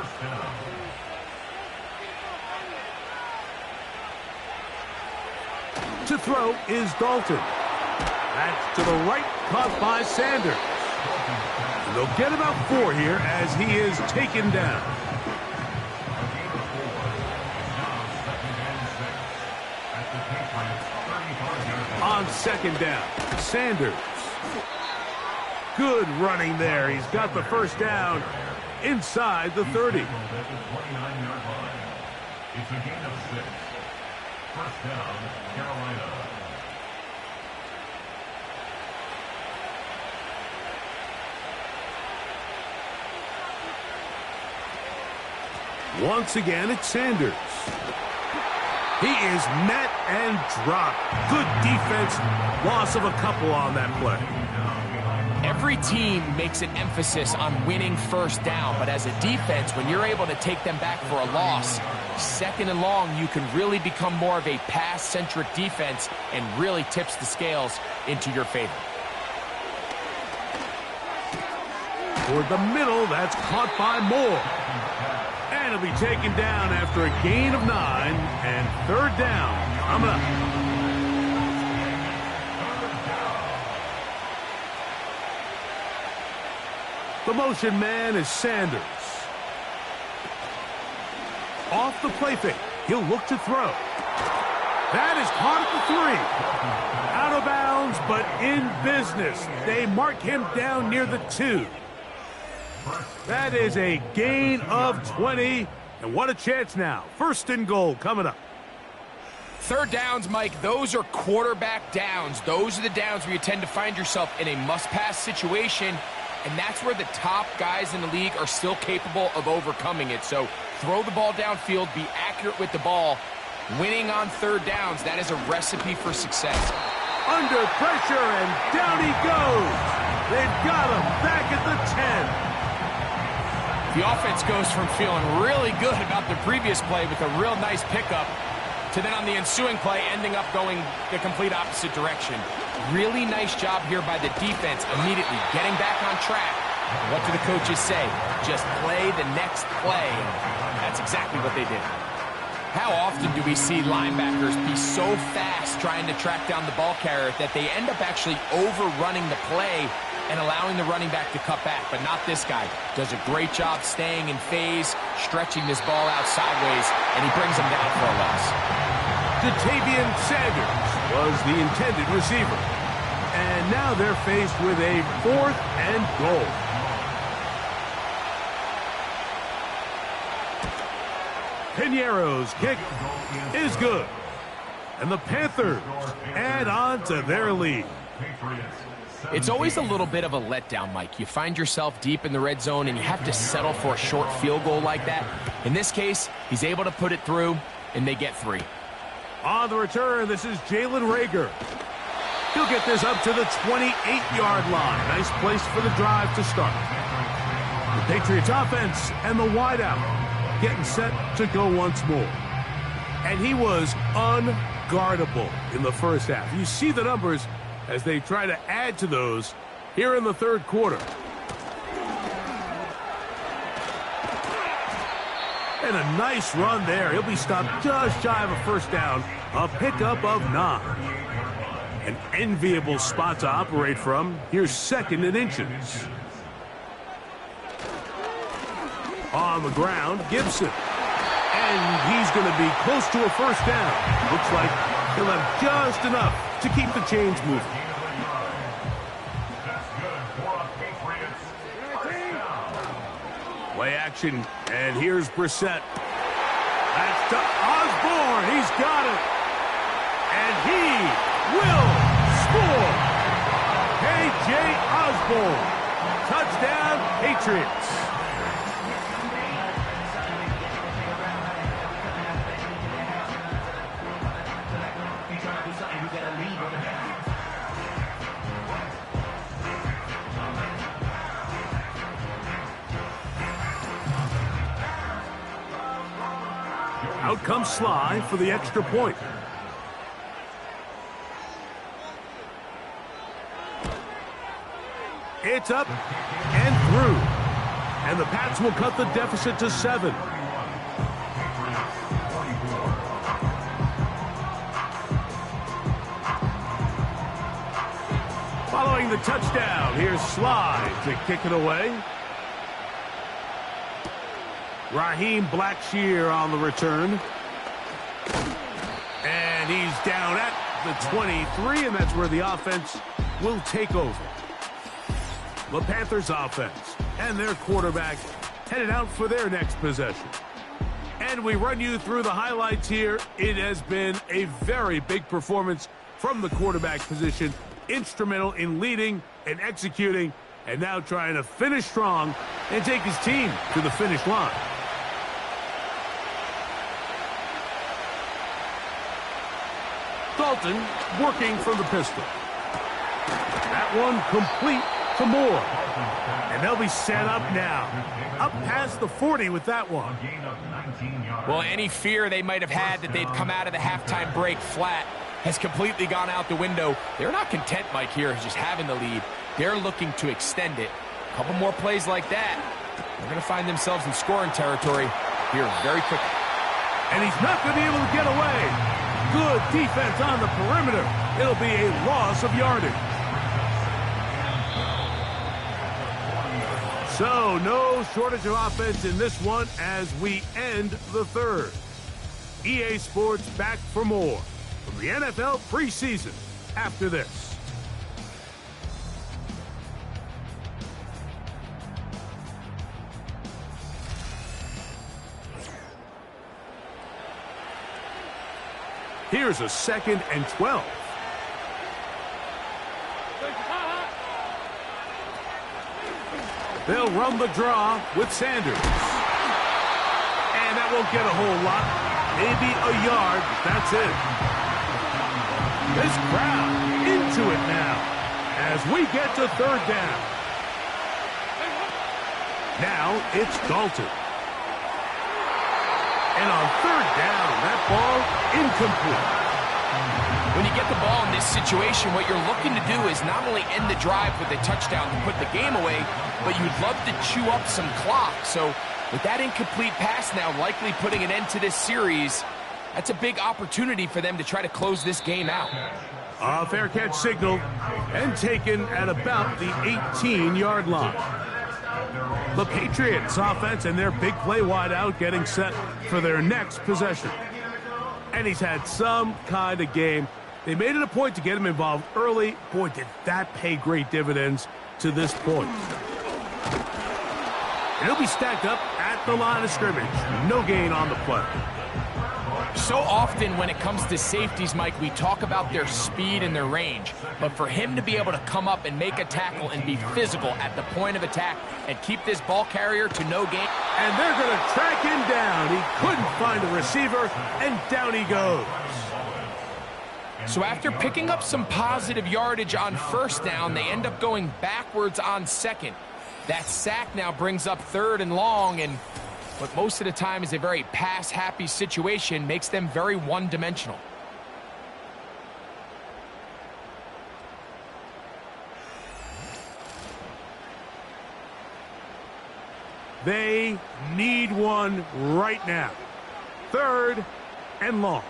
To throw is Dalton. That's to the right, caught by Sanders. And they'll get about 4 here as he is taken down. On 2nd down, Sanders. Good running there. He's got the 1st down inside the 30. It's a gain of 6. 1st down, Carolina. Once again, it's Sanders. He is met and dropped. Good defense. Loss of a couple on that play. Every team makes an emphasis on winning 1st down, but as a defense, when you're able to take them back for a loss, 2nd and long, you can really become more of a pass-centric defense and really tips the scales into your favor. Toward the middle, that's caught by Moore. And he'll be taken down after a gain of 9, and third down coming up. The motion man is Sanders. Off the play fake. He'll look to throw. That is caught at the 3. Out of bounds, but in business. They mark him down near the 2. That is a gain of 20. And what a chance now. First and goal coming up. Third downs, Mike, those are quarterback downs. Those are the downs where you tend to find yourself in a must-pass situation, and that's where the top guys in the league are still capable of overcoming it. So throw the ball downfield, be accurate with the ball. Winning on third downs, that is a recipe for success. Under pressure, and down he goes. They've got him back at the 10. The offense goes from feeling really good about the previous play with a real nice pickup to then on the ensuing play ending up going the complete opposite direction. Really nice job here by the defense immediately getting back on track. What do the coaches say? Just play the next play. That's exactly what they did. How often do we see linebackers be so fast trying to track down the ball carrier that they end up actually overrunning the play and allowing the running back to cut back? But not this guy. Does a great job staying in phase, stretching this ball out sideways, and he brings him down for a loss. Jatavian Sanders was the intended receiver. And now they're faced with a 4th and goal. Piñeiro's kick is good. And the Panthers add on to their lead. It's always a little bit of a letdown, Mike. You find yourself deep in the red zone and you have to settle for a short field goal like that. In this case, he's able to put it through, and they get 3. On the return, this is Jalen Reagor. He'll get this up to the 28-yard line. Nice place for the drive to start. The Patriots offense and the wideout getting set to go once more. And he was unguardable in the first half. You see the numbers as they try to add to those here in the third quarter. And a nice run there. He'll be stopped just shy of a first down. A pickup of 9. An enviable spot to operate from. Here's 2nd and inches. On the ground, Gibson. And he's going to be close to a first down. Looks like he'll have just enough to keep the chains moving. Play action, and here's Brissett. That's to Osborne. He's got it. And he will score. K.J. Osborne. Touchdown, Patriots. Out comes Sly for the extra point. It's up and through. And the Pats will cut the deficit to 7. Following the touchdown, here's Sly to kick it away. Raheem Blackshear on the return. And he's down at the 23, and that's where the offense will take over. The Panthers offense and their quarterback headed out for their next possession. And we run you through the highlights here. It has been a very big performance from the quarterback position. Instrumental in leading and executing, and now trying to finish strong and take his team to the finish line. Dalton working from the pistol. That one complete to Moore. And they'll be set up now. Up past the 40 with that one. Well, any fear they might have had that they'd come out of the halftime break flat has completely gone out the window. They're not content, Mike, here just having the lead. They're looking to extend it. A couple more plays like that. They're going to find themselves in scoring territory here very quickly. And he's not going to be able to get away. Good defense on the perimeter. It'll be a loss of yardage. So, no shortage of offense in this one as we end the third. EA Sports back for more from the NFL preseason after this. Here's a 2nd and 12. They'll run the draw with Sanders. And that won't get a whole lot. Maybe a yard, but that's it. This crowd into it now as we get to 3rd down. Now it's Dalton. And on 3rd down, that ball incomplete. When you get the ball in this situation, what you're looking to do is not only end the drive with a touchdown to put the game away, but you'd love to chew up some clock. So with that incomplete pass now likely putting an end to this series, that's a big opportunity for them to try to close this game out. A fair catch signal and taken at about the 18-yard line. The Patriots offense and their big play wideout getting set for their next possession. And he's had some kind of game. They made it a point to get him involved early. Boy, did that pay great dividends to this point. And he'll be stacked up at the line of scrimmage. No gain on the play. So often when it comes to safeties, Mike, we talk about their speed and their range. But for him to be able to come up and make a tackle and be physical at the point of attack and keep this ball carrier to no gain. And they're going to track him down. He couldn't find a receiver, and down he goes. So after picking up some positive yardage on 1st down, they end up going backwards on 2nd. That sack now brings up 3rd and long, and what most of the time is a very pass-happy situation makes them very one-dimensional. They need one right now. 3rd and long.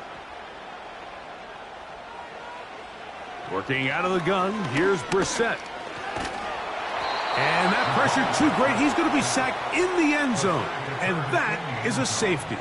Working out of the gun, here's Brissett. And that pressure too great. He's going to be sacked in the end zone. And that is a safety.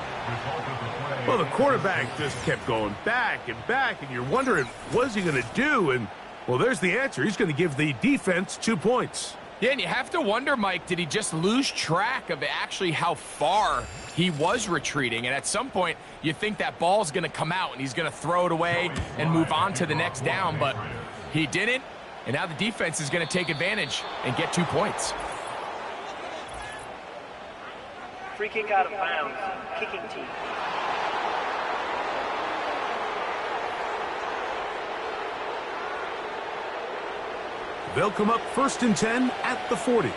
Well, the quarterback just kept going back, and you're wondering, what's he going to do? And, well, there's the answer. He's going to give the defense 2 points. Yeah, and you have to wonder, Mike, did he just lose track of actually how far he was retreating? And at some point, you think that ball's going to come out, and he's going to throw it away and move on to the next down, but he didn't. And now the defense is going to take advantage and get 2 points. Free kick out of bounds. Kicking team. They'll come up 1st and 10 at the 40.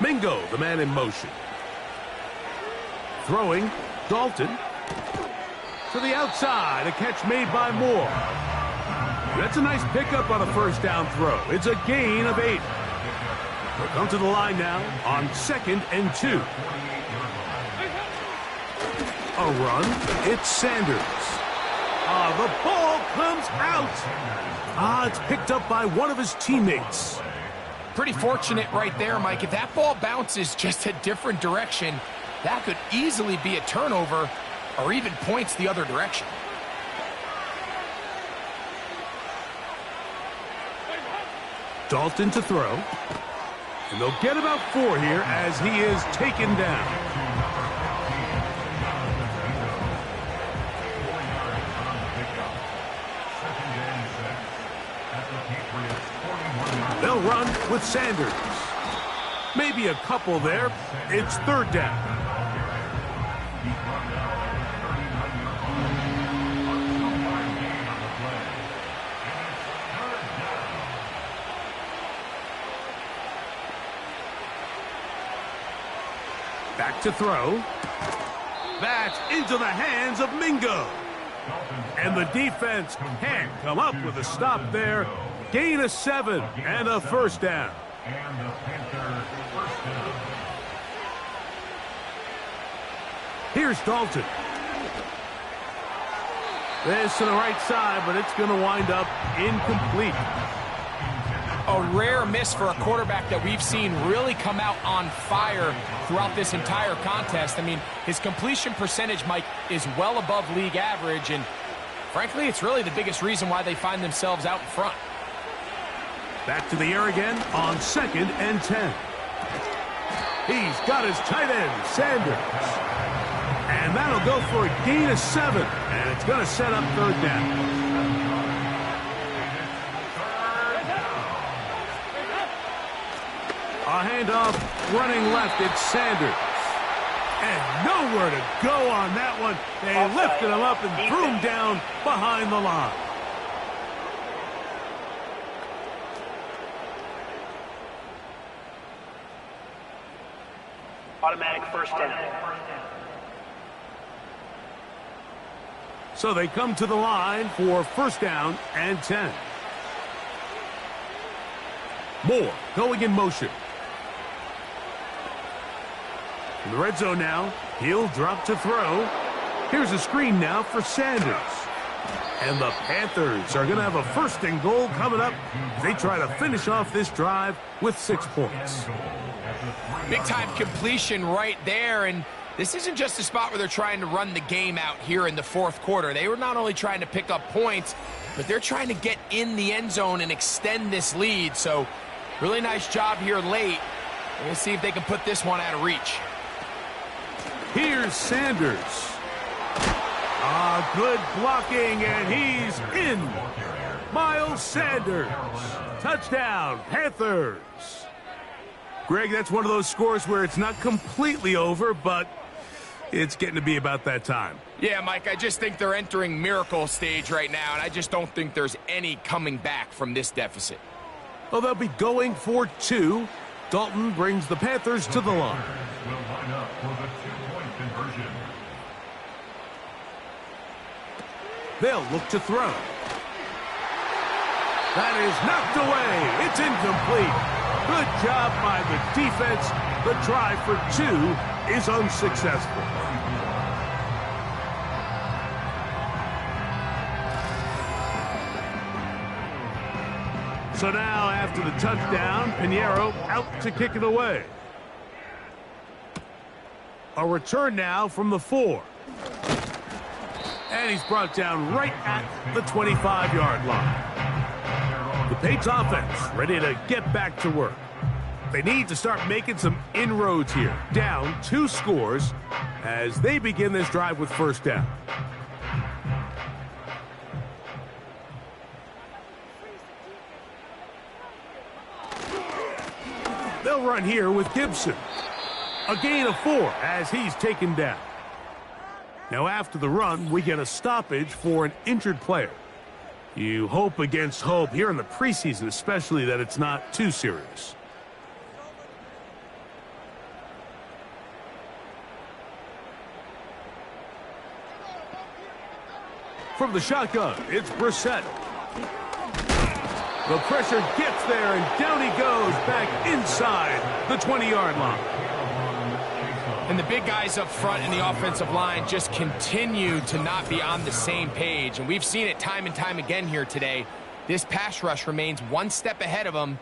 Mingo, the man in motion. Throwing, Dalton. To the outside, a catch made by Moore. That's a nice pickup on a 1st down throw. It's a gain of 8. They'll come to the line now on 2nd and 2. A run, it's Sanders. The ball comes out. It's picked up by one of his teammates. Pretty fortunate right there, Mike. If that ball bounces just a different direction, that could easily be a turnover or even points the other direction. Dalton to throw. And they'll get about 4 here as he is taken down. They'll run with Sanders. Maybe a couple there. It's 3rd down. Back to throw. That's into the hands of Mingo. And the defense can't come up with a stop there. Gain of 7 and a first down. And the Panthers first down. Here's Dalton. This to the right side, but it's going to wind up incomplete. A rare miss for a quarterback that we've seen really come out on fire throughout this entire contest. I mean, his completion percentage, Mike, is well above league average, and frankly, it's really the biggest reason why they find themselves out in front. Back to the air again on 2nd and 10. He's got his tight end, Sanders. And that'll go for a gain of 7, and it's going to set up 3rd down. A handoff running left, it's Sanders. And nowhere to go on that one. They lifted him up and threw him down behind the line. Automatic first down. So they come to the line for 1st down and 10. Moore going in motion. In the red zone now, he'll drop to throw. Here's a screen now for Sanders. And the Panthers are going to have a 1st and goal coming up as they try to finish off this drive with 6 points. Big-time completion right there, and this isn't just a spot where they're trying to run the game out here in the 4th quarter. They were not only trying to pick up points, but they're trying to get in the end zone and extend this lead. So really nice job here late. Let's see if they can put this one out of reach. Here's Sanders. Good blocking, and he's in. Miles Sanders. Touchdown, Panthers. Greg, that's one of those scores where it's not completely over, but it's getting to be about that time. Yeah, Mike, I just think they're entering miracle stage right now, and I just don't think there's any coming back from this deficit. Well, they'll be going for 2. Dalton brings the Panthers to the line. Will line up for the 2-point conversion. They'll look to throw. That is knocked away. It's incomplete. Good job by the defense. The try for 2 is unsuccessful. So now, after the touchdown, Pinheiro out to kick it away. A return now from the 4. And he's brought down right at the 25-yard line. The Patriots offense ready to get back to work. They need to start making some inroads here. Down 2 scores as they begin this drive with 1st down. They'll run here with Gibson. A gain of 4 as he's taken down. Now after the run, we get a stoppage for an injured player. You hope against hope here in the preseason, especially that it's not too serious. From the shotgun, it's Brissett. The pressure gets there, and down he goes back inside the 20-yard line. And the big guys up front in the offensive line just continue to not be on the same page. And we've seen it time and time again here today. This pass rush remains 1 step ahead of them,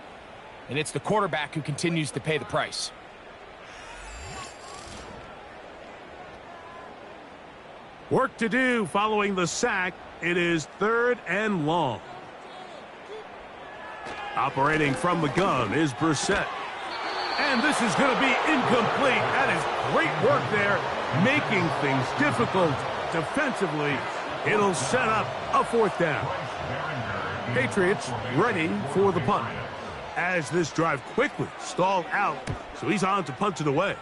and it's the quarterback who continues to pay the price. Work to do following the sack. It is 3rd and long. Operating from the gun is Brissett. And this is going to be incomplete. That is great work there, making things difficult defensively. It'll set up a 4th down. Patriots ready for the punt. As this drive quickly stalled out, so he's on to punt it away.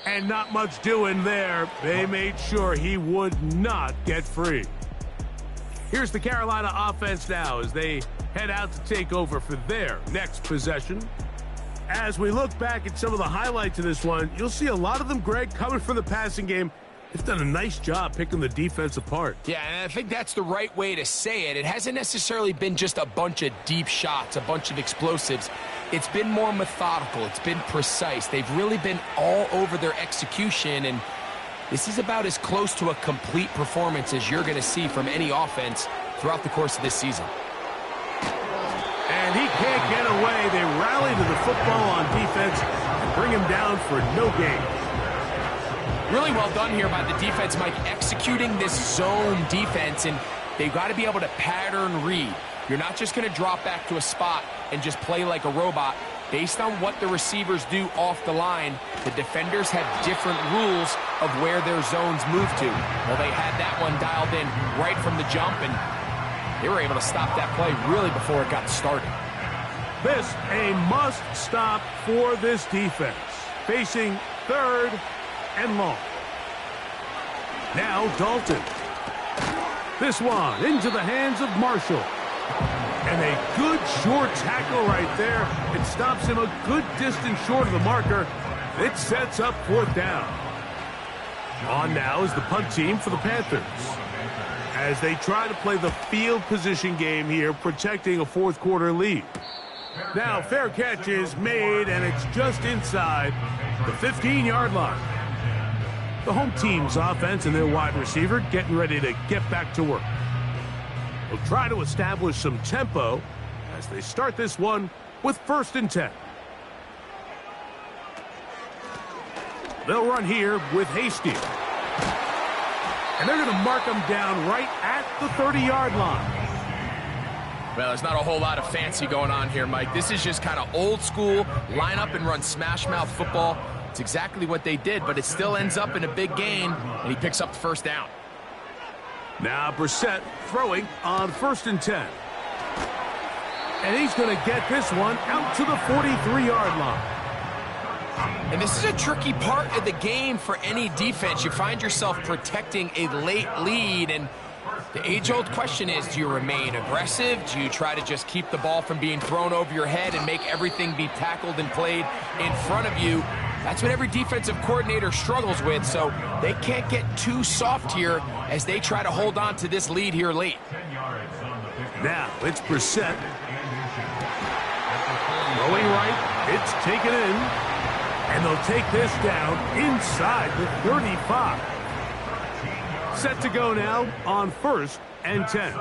And not much doing there. They made sure he would not get free. Here's the Carolina offense now as they head out to take over for their next possession. As we look back at some of the highlights of this one, you'll see a lot of them, Greg, coming from the passing game. They've done a nice job picking the defense apart. Yeah, and I think that's the right way to say it. It hasn't necessarily been just a bunch of deep shots, a bunch of explosives. It's been more methodical. It's been precise. They've really been all over their execution, and this is about as close to a complete performance as you're going to see from any offense throughout the course of this season. And he can't get away. They rally to the football on defense and bring him down for no gain. Really well done here by the defense, Mike, executing this zone defense, and they've got to be able to pattern read. You're not just going to drop back to a spot and just play like a robot. Based on what the receivers do off the line, the defenders have different rules of where their zones move to. Well, they had that one dialed in right from the jump, and they were able to stop that play really before it got started. This a must-stop for this defense. Facing 3rd and long. Now Dalton. This one into the hands of Marshall. And a good short tackle right there. It stops him a good distance short of the marker. It sets up 4th down. On now is the punt team for the Panthers, as they try to play the field position game here, protecting a 4th quarter lead. Now fair catch is made, and it's just inside the 15-yard line. The home team's offense and their wide receiver getting ready to get back to work. They'll try to establish some tempo as they start this one with 1st and 10. They'll run here with Hasty. And they're going to mark them down right at the 30-yard line. Well, there's not a whole lot of fancy going on here, Mike. This is just kind of old school, line up and run smash mouth football. It's exactly what they did, but it still ends up in a big gain, and he picks up the 1st down. Now Brissett throwing on 1st and 10. And he's going to get this one out to the 43-yard line. And this is a tricky part of the game for any defense. You find yourself protecting a late lead, and the age-old question is, do you remain aggressive? Do you try to just keep the ball from being thrown over your head and make everything be tackled and played in front of you? That's what every defensive coordinator struggles with, so they can't get too soft here as they try to hold on to this lead here late. Now it's Brissett. Going right, it's taken in, and they'll take this down inside the 35. Set to go now on 1st and 10.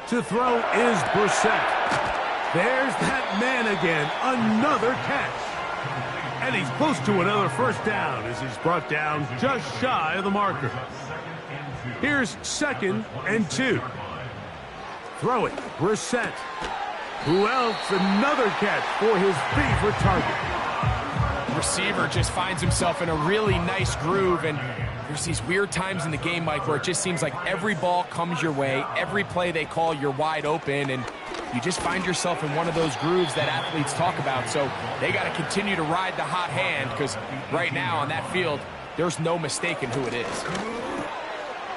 To throw is Brissett. There's that man again, another catch. And he's close to another 1st down as he's brought down just shy of the marker. Here's 2nd and 2. Throw it, Brissett. Who else? Another catch for his favorite target. The receiver just finds himself in a really nice groove, and there's these weird times in the game, Mike, where it just seems like every ball comes your way, every play they call, you're wide open, and you just find yourself in one of those grooves that athletes talk about. So they got to continue to ride the hot hand, because right now on that field, there's no mistaking who it is.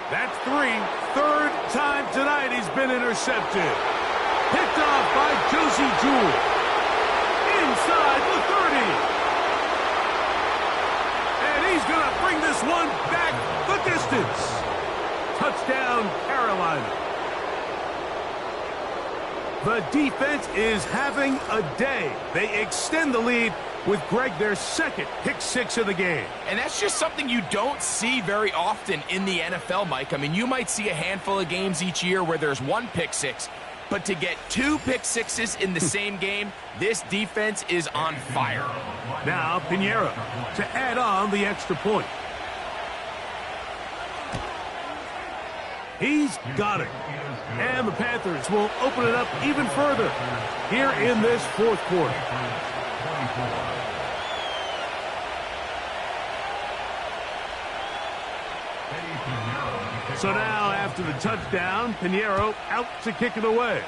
That's 3. 3rd time tonight he's been intercepted. Picked off by Josie Jewell. Inside the 30. And he's going to bring this one back the distance. Touchdown, Carolina. The defense is having a day. They extend the lead with Greg, their 2nd pick 6 of the game. And that's just something you don't see very often in the NFL, Mike. I mean, you might see a handful of games each year where there's 1 pick 6. But to get 2 pick 6s in the same game, this defense is on fire. Now Pinheiro to add on the extra point. He's got it. And the Panthers will open it up even further here in this 4th quarter. So now, after the touchdown, Pinheiro out to kick it away.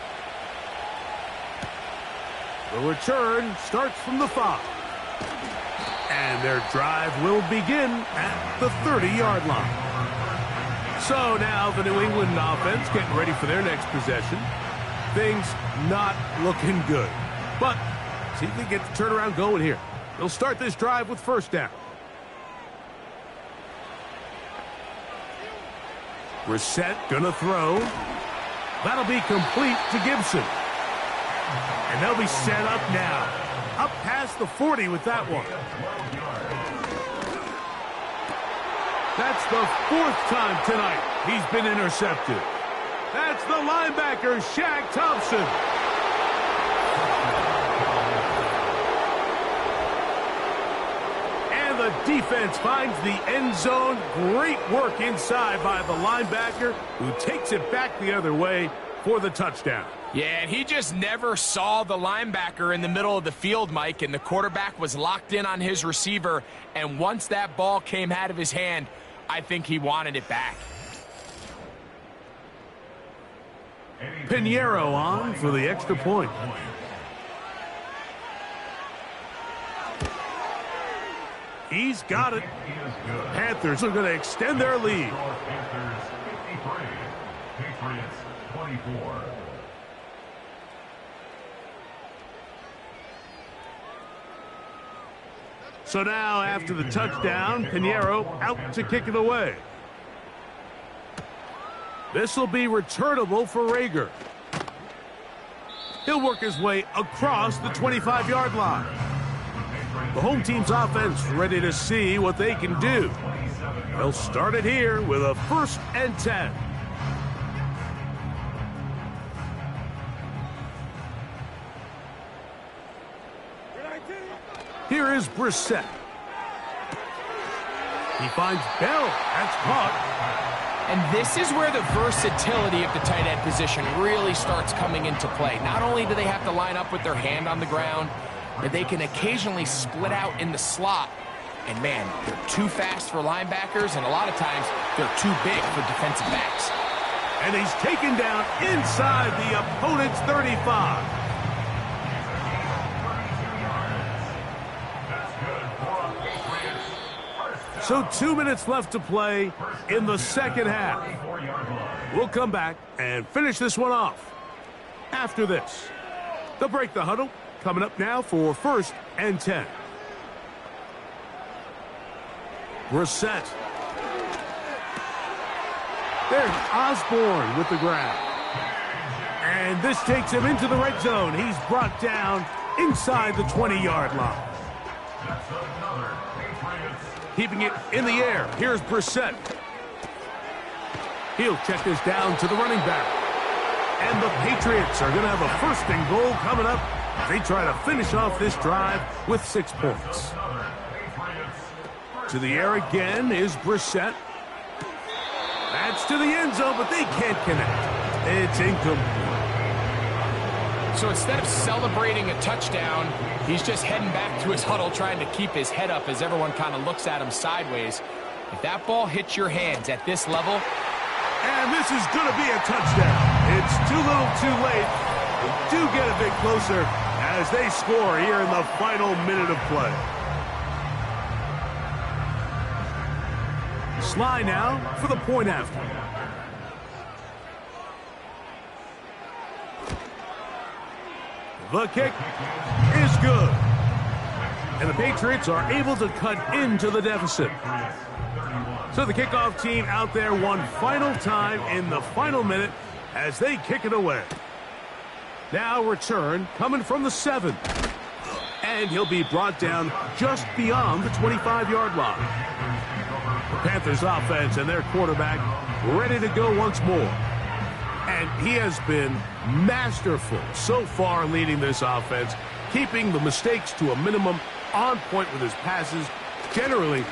The return starts from the 5. And their drive will begin at the 30-yard line. So now the New England offense getting ready for their next possession. Things not looking good. But see if they get the turnaround going here. They'll start this drive with 1st down. Brissett gonna throw. That'll be complete to Gibson. And they'll be set up now. Up past the 40 with that one. That's the 4th time tonight he's been intercepted. That's the linebacker, Shaq Thompson. And the defense finds the end zone. Great work inside by the linebacker, who takes it back the other way for the touchdown. Yeah, and he just never saw the linebacker in the middle of the field, Mike, and the quarterback was locked in on his receiver, and once that ball came out of his hand, I think he wanted it back. Pinheiro on for the extra point. He's got it. Panthers are going to extend their lead. Panthers 53, Patriots 24. So now, after the touchdown, Pinheiro out to kick it away. This will be returnable for Rager. He'll work his way across the 25-yard line. The home team's offense ready to see what they can do. They'll start it here with a 1st and 10. Here is Brissett. He finds Bell. That's caught. And this is where the versatility of the tight end position really starts coming into play. Not only do they have to line up with their hand on the ground, but they can occasionally split out in the slot. And man, they're too fast for linebackers, and a lot of times they're too big for defensive backs. And he's taken down inside the opponent's 35. So 2 minutes left to play in the second half. We'll come back and finish this one off after this. They'll break the huddle. Coming up now for 1st and 10. Brissett. There's Osborne with the grab. And this takes him into the red zone. He's brought down inside the 20-yard line. Keeping it in the air. Here's Brissett. He'll check this down to the running back. And the Patriots are going to have a 1st and goal coming up. They try to finish off this drive with 6 points. To the air again is Brissett. That's to the end zone, but they can't connect. It's incomplete. So instead of celebrating a touchdown, he's just heading back to his huddle trying to keep his head up as everyone kind of looks at him sideways. If that ball hits your hands at this level... And this is going to be a touchdown. It's too little too late. They do get a bit closer as they score here in the final minute of play. Sly now for the point after. The kick is good. And the Patriots are able to cut into the deficit. So the kickoff team out there one final time in the final minute as they kick it away. Now return coming from the 7. And he'll be brought down just beyond the 25-yard line. The Panthers offense and their quarterback ready to go once more. And he has been masterful so far leading this offense, keeping the mistakes to a minimum, on point with his passes, generally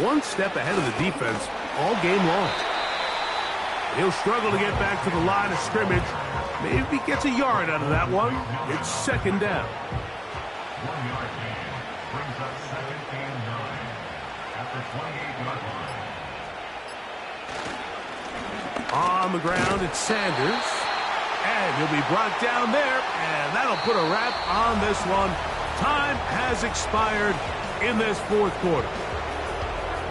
one step ahead of the defense all game long. He'll struggle to get back to the line of scrimmage. Maybe gets a yard out of that one. It's 2nd down. 1-yard gain brings up 2nd and 9 at the 28-yard line. On the ground, it's Sanders. And he'll be brought down there, and that'll put a wrap on this one. Time has expired in this 4th quarter.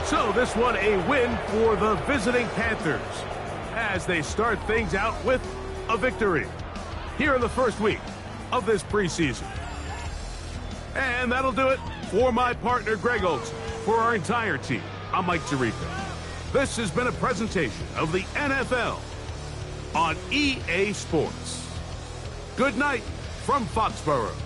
So this one a win for the visiting Panthers as they start things out with a victory here in the 1st week of this preseason. And that'll do it for my partner Greg Olson. For our entire team, I'm Mike Tirico. This has been a presentation of the NFL on EA Sports. Good night from Foxborough.